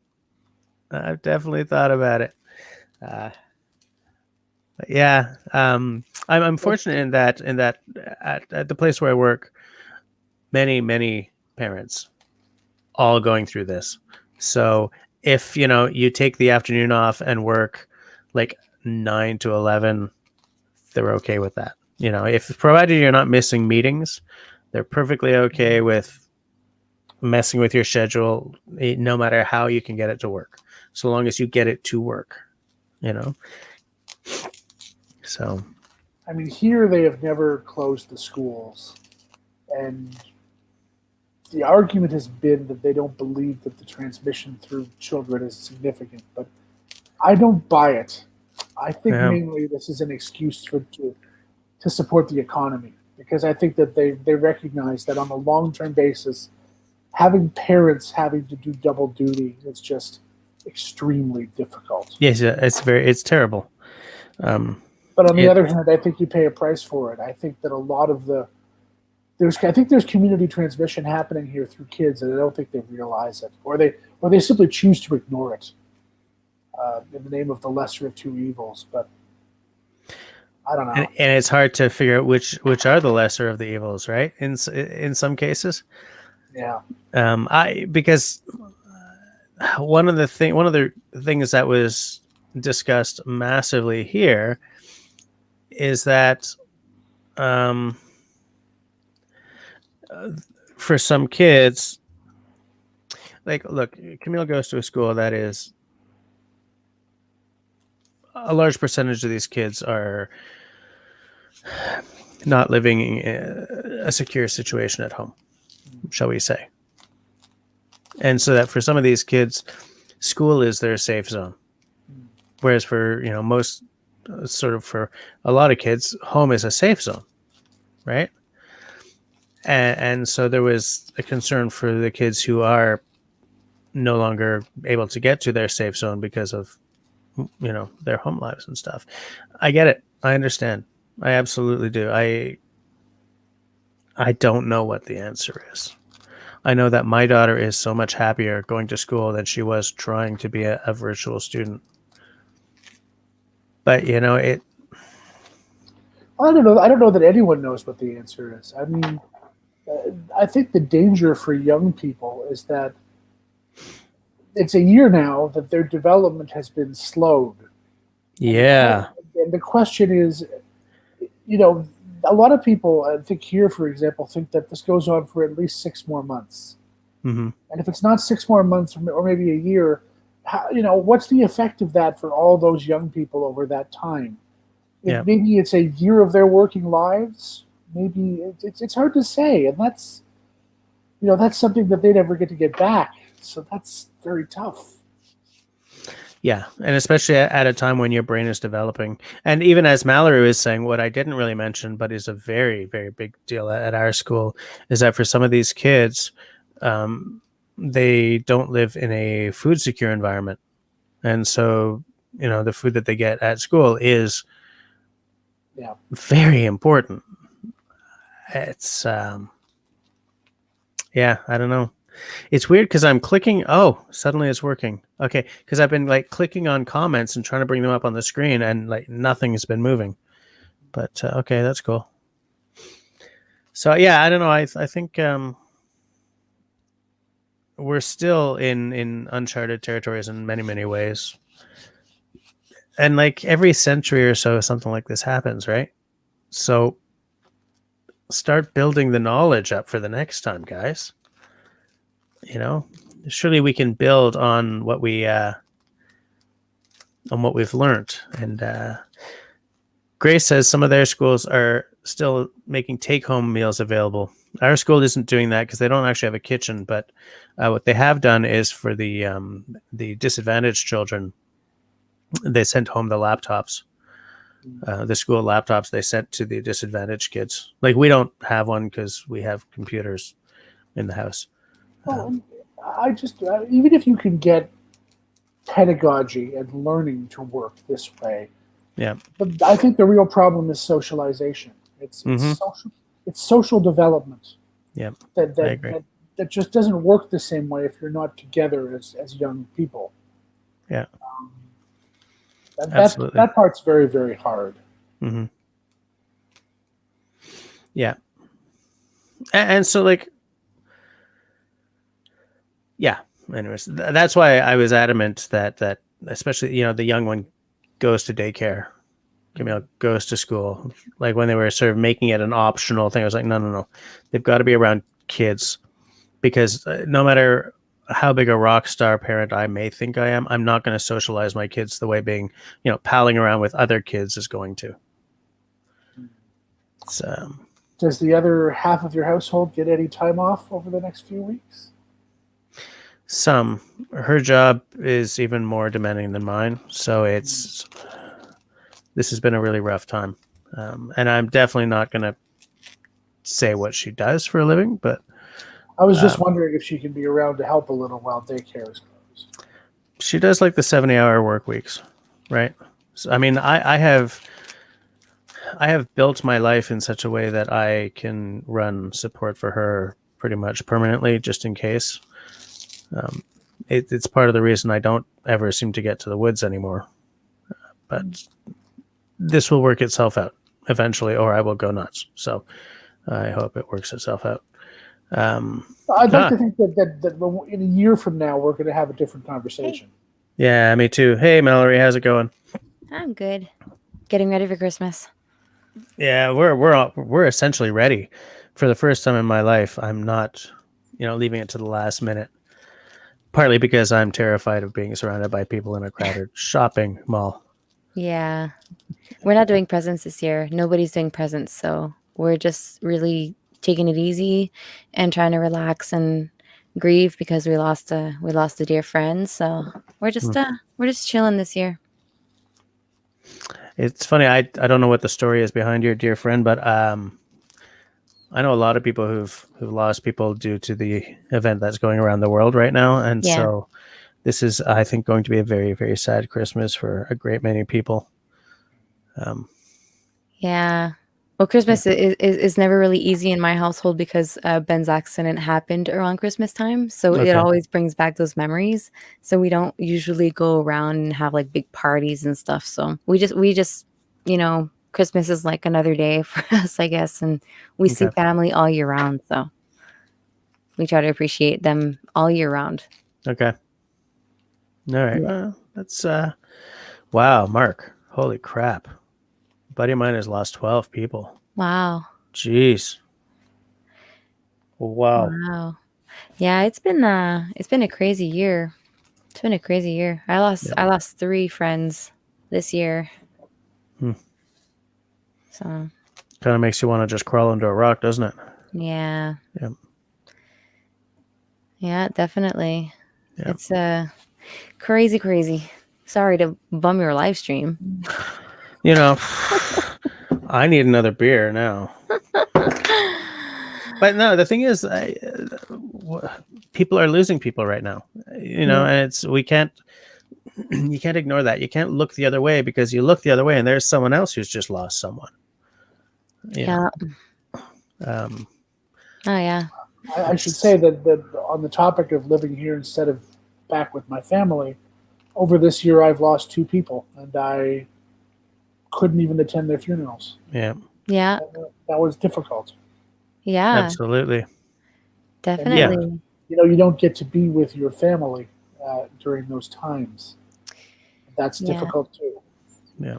I've definitely thought about it. Yeah, I'm fortunate in that at the place where I work, many parents all going through this. So if you take the afternoon off and work like 9 to 11, they're okay with that. If provided you're not missing meetings, they're perfectly okay with messing with your schedule, no matter how you can get it to work, so long as you get it to work. So, I mean, here they have never closed the schools, and the argument has been that they don't believe that the transmission through children is significant, but I don't buy it. I think mainly this is an excuse to support the economy, because I think that they recognize that on a long-term basis, having parents having to do double duty is just extremely difficult. Yes, it's terrible. But on the other hand, I think you pay a price for it. I think that a lot of there's community transmission happening here through kids, and I don't think they realize it, or they simply choose to ignore it in the name of the lesser of two evils. But I don't know. And it's hard to figure out which are the lesser of the evils, right? In some cases. Yeah. Because one of the things that was discussed massively here is that for some kids, like, look, Camille goes to a school that is a large percentage of these kids are not living in a secure situation at home, shall we say. And so that for some of these kids, school is their safe zone. Whereas for, most for a lot of kids, home is a safe zone, right? And so there was a concern for the kids who are no longer able to get to their safe zone because of, their home lives and stuff. I get it. I understand. I absolutely do. I don't know what the answer is. I know that my daughter is so much happier going to school than she was trying to be a virtual student. But you know, it. I don't know. I don't know that anyone knows what the answer is. I mean, I think the danger for young people is that it's a year now that their development has been slowed, and Yeah. the question is, you know, a lot of people, I think here, for example, think that this goes on for at least 6 more months. Hmm. And if it's not 6 more months or maybe a year, what's the effect of that for all those young people over that time? Yeah. Maybe it's a year of their working lives. Maybe it's hard to say, and that's something that they never get back. So that's very tough. Yeah, and especially at a time when your brain is developing. And even as Mallory was saying, what I didn't really mention, but is a very, very big deal at our school, is that for some of these kids, um, they don't live in a food secure environment. And so, you know, the food that they get at school is Yeah. very important. It's, yeah, I don't know. It's weird because I'm clicking. Oh, suddenly it's working. Okay, because I've been like clicking on comments and trying to bring them up on the screen, and like nothing has been moving. But okay, that's cool. So yeah, I don't know. I think we're still in uncharted territories in many ways, and like every century or so, something like this happens, right? So start building the knowledge up for the next time, guys. You know, surely we can build on what we've learned. And Grace says some of their schools are still making take-home meals available. Our school isn't doing that because they don't actually have a kitchen. But what they have done is for the disadvantaged children, they sent home the laptops, the school laptops. They sent to the disadvantaged kids. Like we don't have one because we have computers in the house. Well, I just even if you can get pedagogy and learning to work this way, Yeah. but I think the real problem is socialization. Mm-hmm. It's social development Yeah. that I that, agree. that that just doesn't work the same way if you're not together as young people. Yeah. Um, that Absolutely. that part's very, very hard. Mm-hmm. Yeah. And so like yeah. Anyways, that's why I was adamant that especially the young one goes to daycare, Camille goes to school. Like when they were sort of making it an optional thing, I was like, no, they've got to be around kids because no matter how big a rock star parent I may think I am, I'm not going to socialize my kids the way being palling around with other kids is going to. It's, Does the other half of your household get any time off over the next few weeks? some her job is even more demanding than mine, so this has been a really rough time, and I'm definitely not going to say what she does for a living, but I was just wondering if she can be around to help a little while daycare is closed. she does like the 70-hour work weeks, right? So, I mean, I have built my life in such a way that I can run support for her pretty much permanently, just in case. Um, it's part of the reason I don't ever seem to get to the woods anymore. But this will work itself out eventually, or I will go nuts. So I hope it works itself out. I'd like to think that in a year from now we're going to have a different conversation. Yeah, me too. Hey, Mallory, how's it going? I'm good. Getting ready for Christmas. Yeah, we're essentially ready. For the first time in my life, I'm not, leaving it to the last minute. Partly because I'm terrified of being surrounded by people in a crowded shopping mall. Yeah. We're not doing presents this year. Nobody's doing presents, so we're just really taking it easy and trying to relax and grieve because we lost a dear friend. So we're just chilling this year. It's funny. I don't know what the story is behind your dear friend, but I know a lot of people who've lost people due to the event that's going around the world right now, and Yeah. so this is, I think, going to be a very, very sad Christmas for a great many people. Yeah. Well, Christmas is never really easy in my household because Ben's accident happened around Christmas time. So it Okay. always brings back those memories. So we don't usually go around and have like big parties and stuff. So we just, Christmas is like another day for us, I guess. And we see Okay. family all year round. So we try to appreciate them all year round. Okay. All right. Yeah. Well, that's wow, Mark. Holy crap. A buddy of mine has lost 12 people. Wow. Jeez. Wow. Wow. Yeah, it's been a crazy year. It's been a crazy year. I lost Yeah. I lost 3 friends this year. Hmm. So, Kind of makes you want to just crawl into a rock, doesn't it? yeah. Yeah. Yeah, definitely. Yeah. It's crazy. Sorry to bum your live stream. You know, I need another beer now. But no, the thing is, people are losing people right now. Yeah. And we can't, you can't ignore that. You can't look the other way because you look the other way and there's someone else who's just lost someone. You Yeah. know? Oh yeah. I should say that on the topic of living here instead of back with my family, over this year I've lost 2 people, and I couldn't even attend their funerals. Yeah, Yeah. That was difficult. Yeah. absolutely. And, Definitely. you don't get to be with your family during those times. That's Yeah. difficult too. Yeah.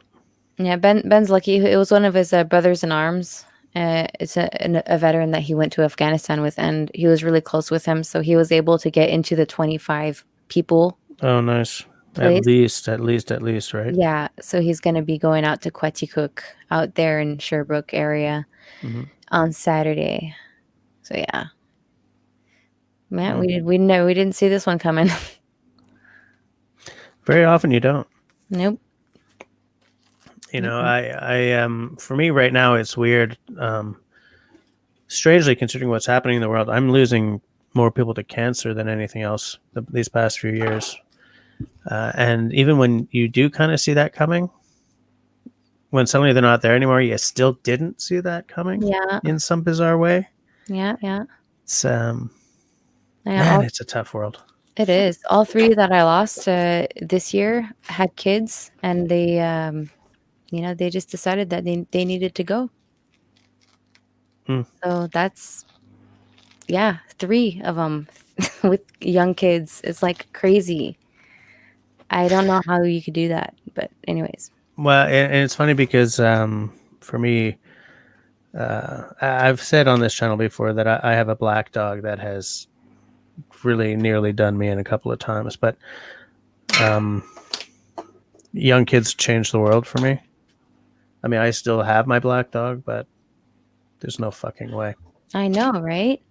Yeah, Ben's lucky. It was one of his brothers in arms. It's a veteran that he went to Afghanistan with, and he was really close with him. So he was able to get into the 25 people Oh, nice. place. At least, right? Yeah, so he's going to be going out to Quetikuk out there in Sherbrooke area Hmm. on Saturday. So yeah, man, Mm. we didn't see this one coming. Very often you don't. Nope. For me right now, it's weird. Strangely, considering what's happening in the world, I'm losing more people to cancer than anything else these past few years. And even when you do kind of see that coming, when suddenly they're not there anymore, you still didn't see that coming Yeah, in some bizarre way. yeah. It's Yeah, man, it's a tough world. it is. All 3 that I lost this year had kids, and they just decided that they needed to go. Mm. So that's 3 of them with young kids. It's like crazy. I don't know how you could do that, but anyways. Well, and it's funny because for me, I've said on this channel before that I have a black dog that has really nearly done me in a couple of times, but young kids change the world for me. I mean, I still have my black dog, but there's no fucking way. I know, right?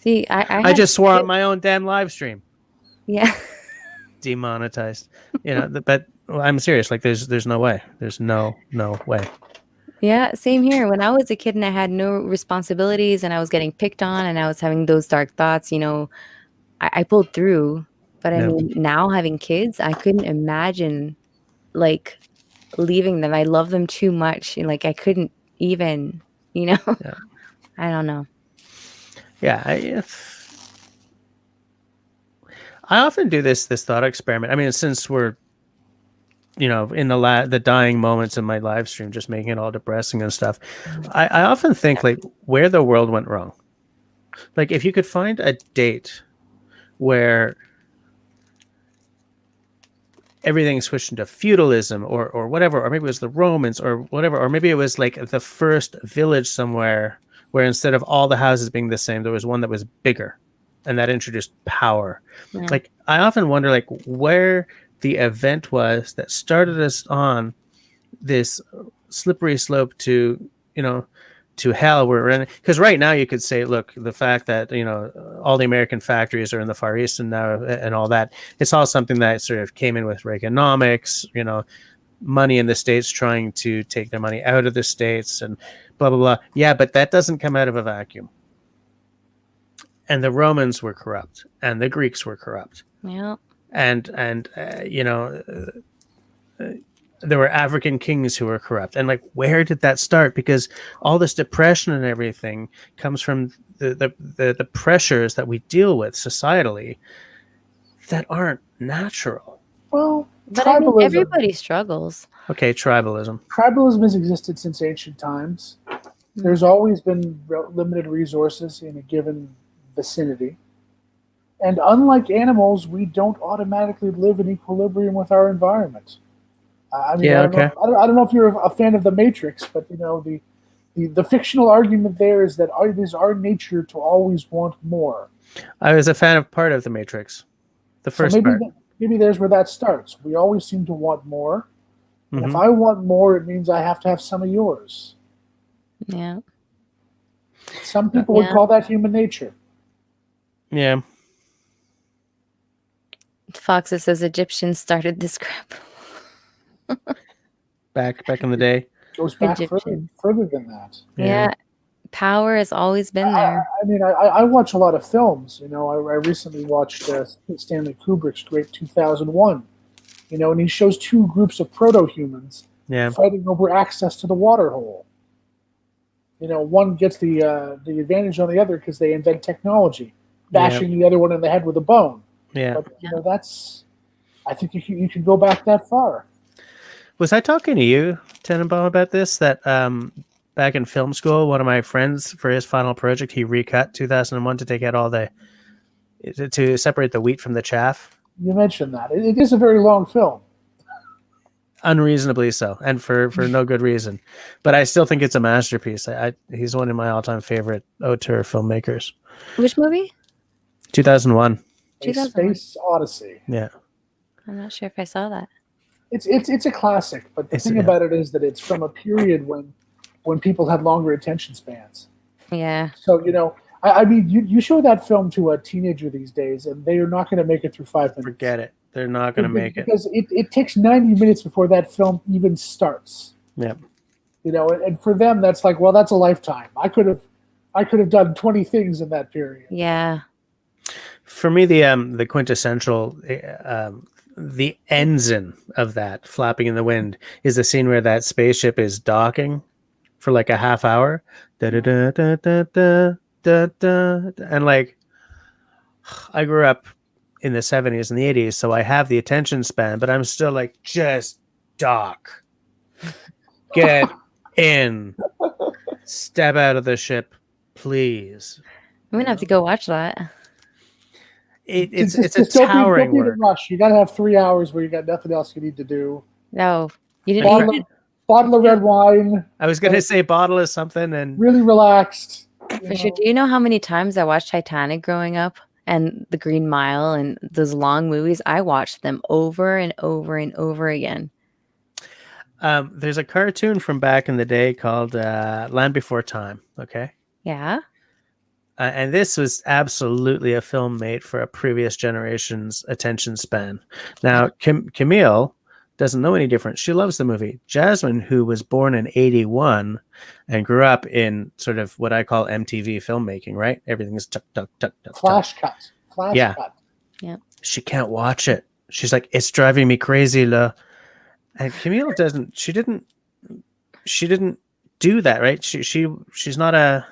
See, I I had just swore on my own damn live stream. yeah. Demonetized. But I'm serious. Like, there's no way. There's no way. Yeah, same here. When I was a kid and I had no responsibilities and I was getting picked on and I was having those dark thoughts, I pulled through. But I Yeah. mean, now having kids, I couldn't imagine like leaving them. I love them too much. And, like I couldn't even, Yeah. I don't know. Yeah. I often do this thought experiment. I mean, since we're in the dying moments in my live stream, just making it all depressing and stuff, I often think like where the world went wrong. Like if you could find a date where everything switched into feudalism or whatever, or maybe it was the Romans or whatever, or maybe it was like the first village somewhere where instead of all the houses being the same, there was one that was bigger and that introduced power. Yeah. Like I often wonder like where the event was that started us on this slippery slope to to hell we're in, because right now you could say, look, the fact that all the American factories are in the Far East and now and all that, it's all something that sort of came in with Reaganomics, money in the States trying to take their money out of the States and blah blah blah. Yeah, but that doesn't come out of a vacuum. And the Romans were corrupt and the Greeks were corrupt. Yeah. And there were African kings who were corrupt. And like, where did that start? Because all this depression and everything comes from the pressures that we deal with societally that aren't natural. Well, But I mean, tribalism. everybody struggles. Okay, tribalism. Tribalism has existed since ancient times. There's always been limited resources in a given vicinity. And unlike animals, we don't automatically live in equilibrium with our environment. I mean, Yeah, I don't know if you're a fan of The Matrix, but the fictional argument there is that it is our nature to always want more. I was a fan of part of The Matrix, the first so part. Maybe there's where that starts. We always seem to want more. And if Mhm. I want more, it means I have to have some of yours. Yeah. Some people would call that human nature. Yeah. Foxa says Egyptians started this crap. Back in the day. Goes back Egyptian. further than that. Yeah. Power has always been there. I mean, I watch a lot of films. I recently watched Stanley Kubrick's great 2001. And he shows two groups of proto-humans fighting over access to the water hole. One gets the advantage on the other because they invent technology, bashing the other one in the head with a bone. Yeah. But, I think you can go back that far. Was I talking to you, Tenenbaum, about this? That back in film school, one of my friends, for his final project, he recut 2001 to take out to separate the wheat from the chaff. You mentioned that. It is a very long film. Unreasonably so, and for no good reason. But I still think it's a masterpiece. He's one of my all-time favorite auteur filmmakers. Which movie? 2001. A Space Odyssey. Yeah. I'm not sure if I saw that. It's a classic, but the thing about it is that it's from a period when people had longer attention spans. Yeah. So, I mean, you show that film to a teenager these days, and they are not going to make it through 5 minutes. Forget it. They're not going to make it. Because it takes 90 minutes before that film even starts. Yeah. And for them, that's like, well, that's a lifetime. I could have done 20 things in that period. Yeah. For me, the quintessential, the ensign of that flapping in the wind is the scene where that spaceship is docking for like a half hour. Da da da da da da da da. And like, I grew up in the 70s and the 80s, so I have the attention span, but I'm still like, just dock. Get in. Step out of the ship, please. I'm gonna have to go watch that. It's a towering don't be work. in a rush. You got to have 3 hours where you got nothing else you need to do. No, you didn't eat it. Bottle of red wine. I was gonna say bottle of something and really relaxed. For sure. Do you know how many times I watched Titanic growing up and The Green Mile and those long movies? I watched them over and over and over again. There's a cartoon from back in the day called Land Before Time. Okay. Yeah. And this was absolutely a film made for a previous generation's attention span. Now, Camille doesn't know any different. She loves the movie. Jasmine, who was born in 81 and grew up in sort of what I call MTV filmmaking, right? Everything's tuck, tuck, tuck, tuck. Flash cut. Cut. Yeah. She can't watch it. She's like, it's driving me crazy, La. And Camille she didn't do that, right? She's not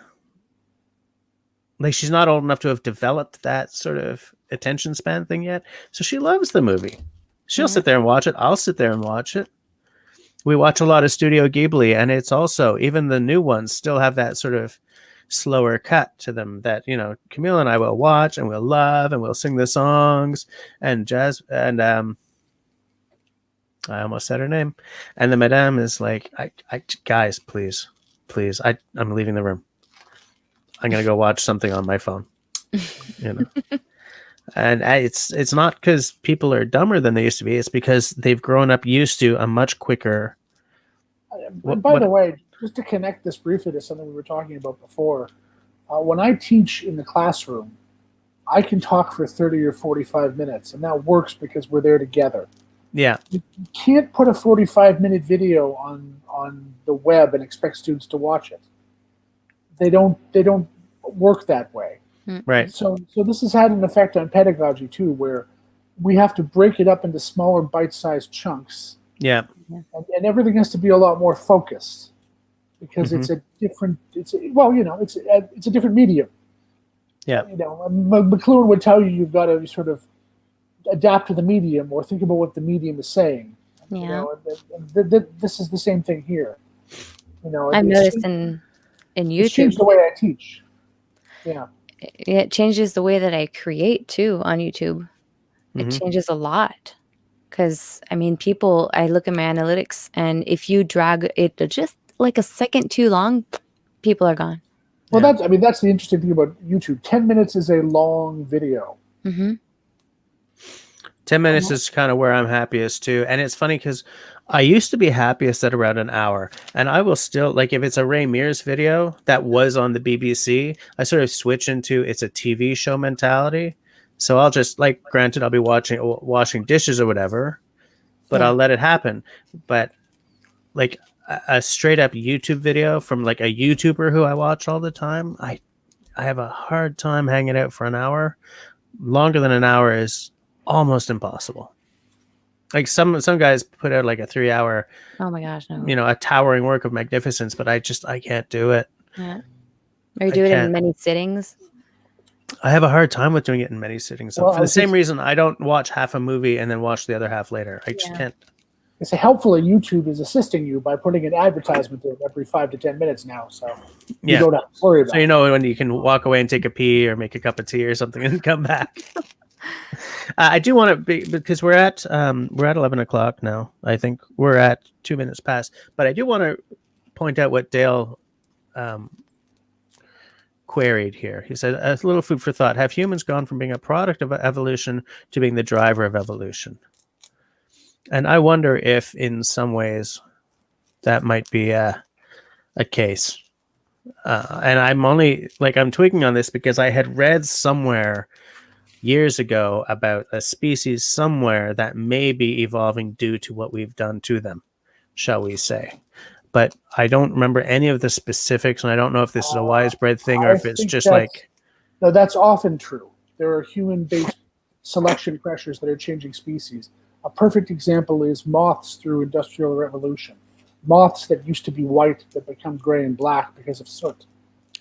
she's not old enough to have developed that sort of attention span thing yet. So she loves the movie. She'll sit there and watch it. I'll sit there and watch it. We watch a lot of Studio Ghibli, and it's also, even the new ones still have that sort of slower cut to them that, Camille and I will watch and we'll love and we'll sing the songs and I almost said her name. And the madame is like, guys, please, I'm leaving the room. I'm going to go watch something on my phone. And it's not because people are dumber than they used to be. It's because they've grown up used to a much quicker. By the way, just to connect this briefly to something we were talking about before, when I teach in the classroom, I can talk for 30 or 45 minutes, and that works because we're there together. Yeah. You can't put a 45-minute video on the web and expect students to watch it. They don't work that way. Right. So this has had an effect on pedagogy too, where we have to break it up into smaller bite-sized chunks Yeah. and everything has to be a lot more focused because it's a different. It's a different medium. Yeah. McLuhan would tell you you've got to sort of adapt to the medium or think about what the medium is saying. Yeah. This is the same thing here. I've noticed in it's YouTube, changed the way I teach. Yeah. it changes the way that I create too on YouTube. It changes a lot. Because, I mean, I look at my analytics, and if you drag it just like a second too long, people are gone. Well, that's the interesting thing about YouTube. 10 minutes is a long video. 10 minutes is kind of where I'm happiest too. And it's funny because I used to be happiest at around an hour. And I will still, like, if it's a Ray Mears video that was on the BBC, I sort of switch into it's a TV show mentality. So I'll just, like, granted, I'll be washing dishes or whatever, but I'll let it happen. But, like, a straight up YouTube video from, like, a YouTuber who I watch all the time, I have a hard time hanging out for an hour. Longer than an hour is almost impossible. Like some guys put out like a 3-hour, oh my gosh, no. A towering work of magnificence, but I can't do it. Yeah. Or you do it in many sittings? I have a hard time with doing it in many sittings. So Well, for the same reason, I don't watch half a movie and then watch the other half later. I just can't. It's helpful that YouTube is assisting you by putting an advertisement in every 5 to 10 minutes now. So you don't have to worry about it. So when you can walk away and take a pee or make a cup of tea or something and come back. I do want to be, because we're at 11 o'clock now. I think we're at 2 minutes past, but I do want to point out what Dale queried here. He said, a little food for thought. Have humans gone from being a product of evolution to being the driver of evolution? And I wonder if in some ways that might be a case. And I'm tweaking on this because I had read somewhere years ago about a species somewhere that may be evolving due to what we've done to them, shall we say. But I don't remember any of the specifics, and I don't know if this is a widespread thing or if it's just like... No, that's often true. There are human-based selection pressures that are changing species. A perfect example is moths through Industrial Revolution. Moths that used to be white that become gray and black because of soot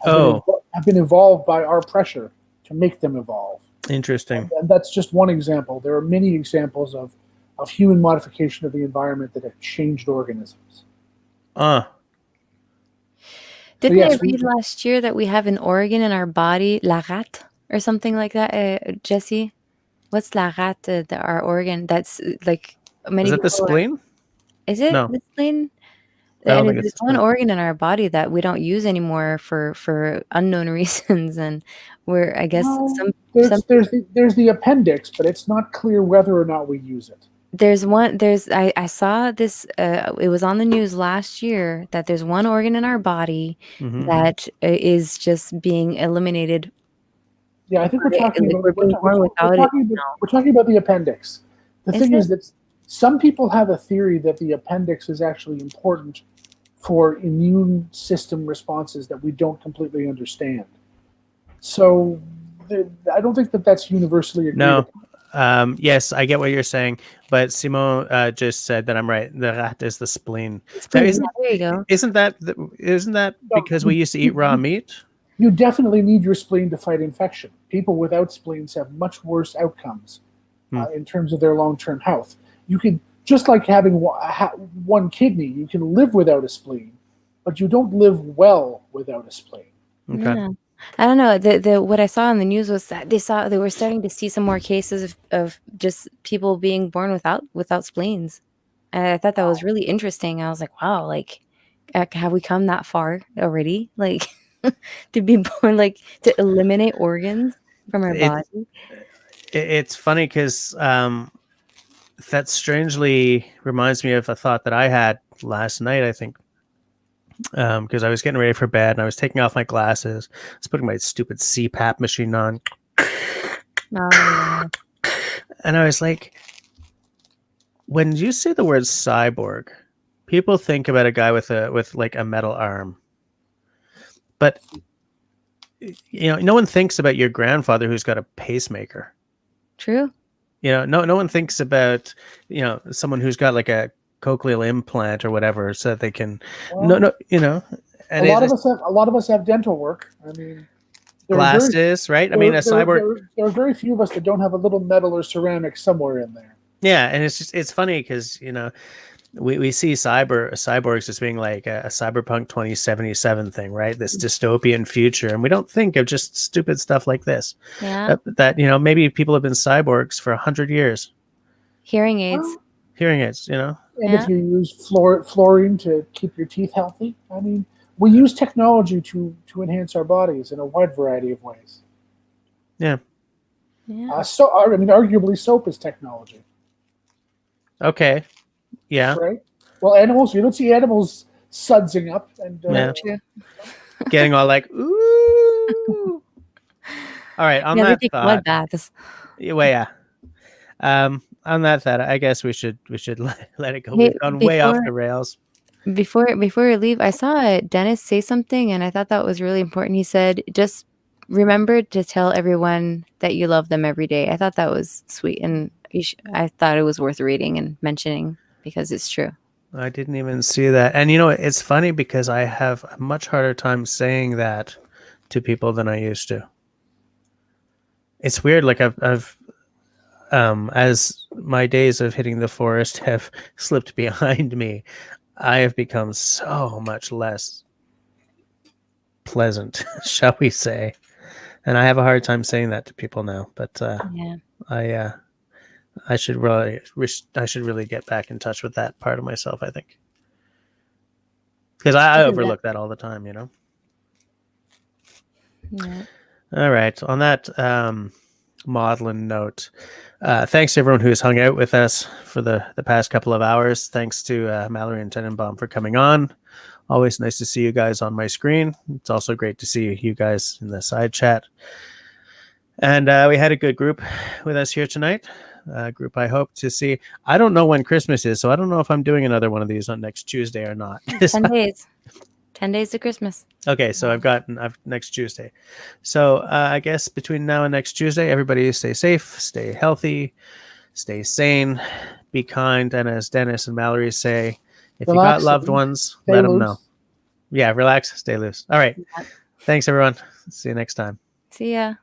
have been evolved by our pressure to make them evolve. Interesting. And that's just one example. There are many examples of human modification of the environment that have changed organisms. Didn't I read last year that we have an organ in our body, la rate, or something like that, Jesse? What's la rate, our organ? That's like many. Is it the spleen? Is it No. the spleen? I don't And think it's one organ in our body that we don't use anymore for unknown reasons, and I guess there's the appendix, but it's not clear whether or not we use it. I saw this. It was on the news last year that there's one organ in our body that is just being eliminated. Yeah, I think we're talking about the appendix. The thing is that some people have a theory that the appendix is actually important for immune system responses that we don't completely understand. So I don't think that's universally agreed upon. Yes, I get what you're saying, but Simon just said that I'm right. The rat is the spleen. There you go. Isn't that because we used to eat raw meat? You definitely need your spleen to fight infection. People without spleens have much worse outcomes in terms of their long-term health. You can, just like having one kidney, you can live without a spleen, but you don't live well without a spleen. Okay. Yeah. I don't know. What I saw in the news was that they were starting to see some more cases of just people being born without spleens. And I thought that was really interesting. I was like, wow, like, have we come that far already? Like, to be born, like, to eliminate organs from our body? It's funny because that strangely reminds me of a thought that I had last night, I think. Because I was getting ready for bed and I was taking off my glasses. I was putting my stupid CPAP machine on. Oh. And I was like, when you say the word cyborg, people think about a guy with like a metal arm. But no one thinks about your grandfather who's got a pacemaker. True. No one thinks about someone who's got like a cochlear implant or whatever, so that they can. Well, No, you know, and a lot of us have dental work. I mean, there are very glasses, right? I mean, a cyborg. there are very few of us that don't have a little metal or ceramic somewhere in there. Yeah, and it's funny because we see cyborgs as being like a cyberpunk 2077 thing, right? This dystopian future, and we don't think of just stupid stuff like this. Yeah. That maybe people have been cyborgs for 100 years. Hearing aids. Well, Hearing aids, and Yeah. if you use fluorine to keep your teeth healthy, I mean, we use technology to enhance our bodies in a wide variety of ways. Yeah. Yeah. I mean, arguably soap is technology. Okay. Yeah. Right. Well, animals, you don't see animals sudsing up and Yeah. True. Getting all like, ooh. All right. On Yeah, they that take thought, blood baths. well, yeah. On that thought, I guess we should let it go. Hey, We've gone way off before the rails. before we leave, I saw Dennis say something, and I thought that was really important. He said, "Just remember to tell everyone that you love them every day." I thought that was sweet, and I thought it was worth reading and mentioning because it's true. I didn't even see that. And it's funny because I have a much harder time saying that to people than I used to. It's weird. Like I've as my days of hitting the forest have slipped behind me, I have become so much less pleasant, shall we say. And I have a hard time saying that to people now, but Yeah. I should really get back in touch with that part of myself, I think. Because I overlook that all the time, Yeah. All right. On that maudlin note, thanks to everyone who's hung out with us for the past couple of hours. Thanks to Mallory and Tenenbaum for coming on. Always nice to see you guys on my screen. It's also great to see you guys in the side chat. And we had a good group with us here tonight. A group I hope to see. I don't know when Christmas is, so I don't know if I'm doing another one of these on next Tuesday or not. 10 days. 10 days to Christmas. Okay, so I've next Tuesday. So I guess between now and next Tuesday, everybody stay safe, stay healthy, stay sane, be kind, and as Dennis and Mallory say, if you got loved ones, let them know. Yeah, relax, stay loose. All right. Thanks, everyone. See you next time. See ya.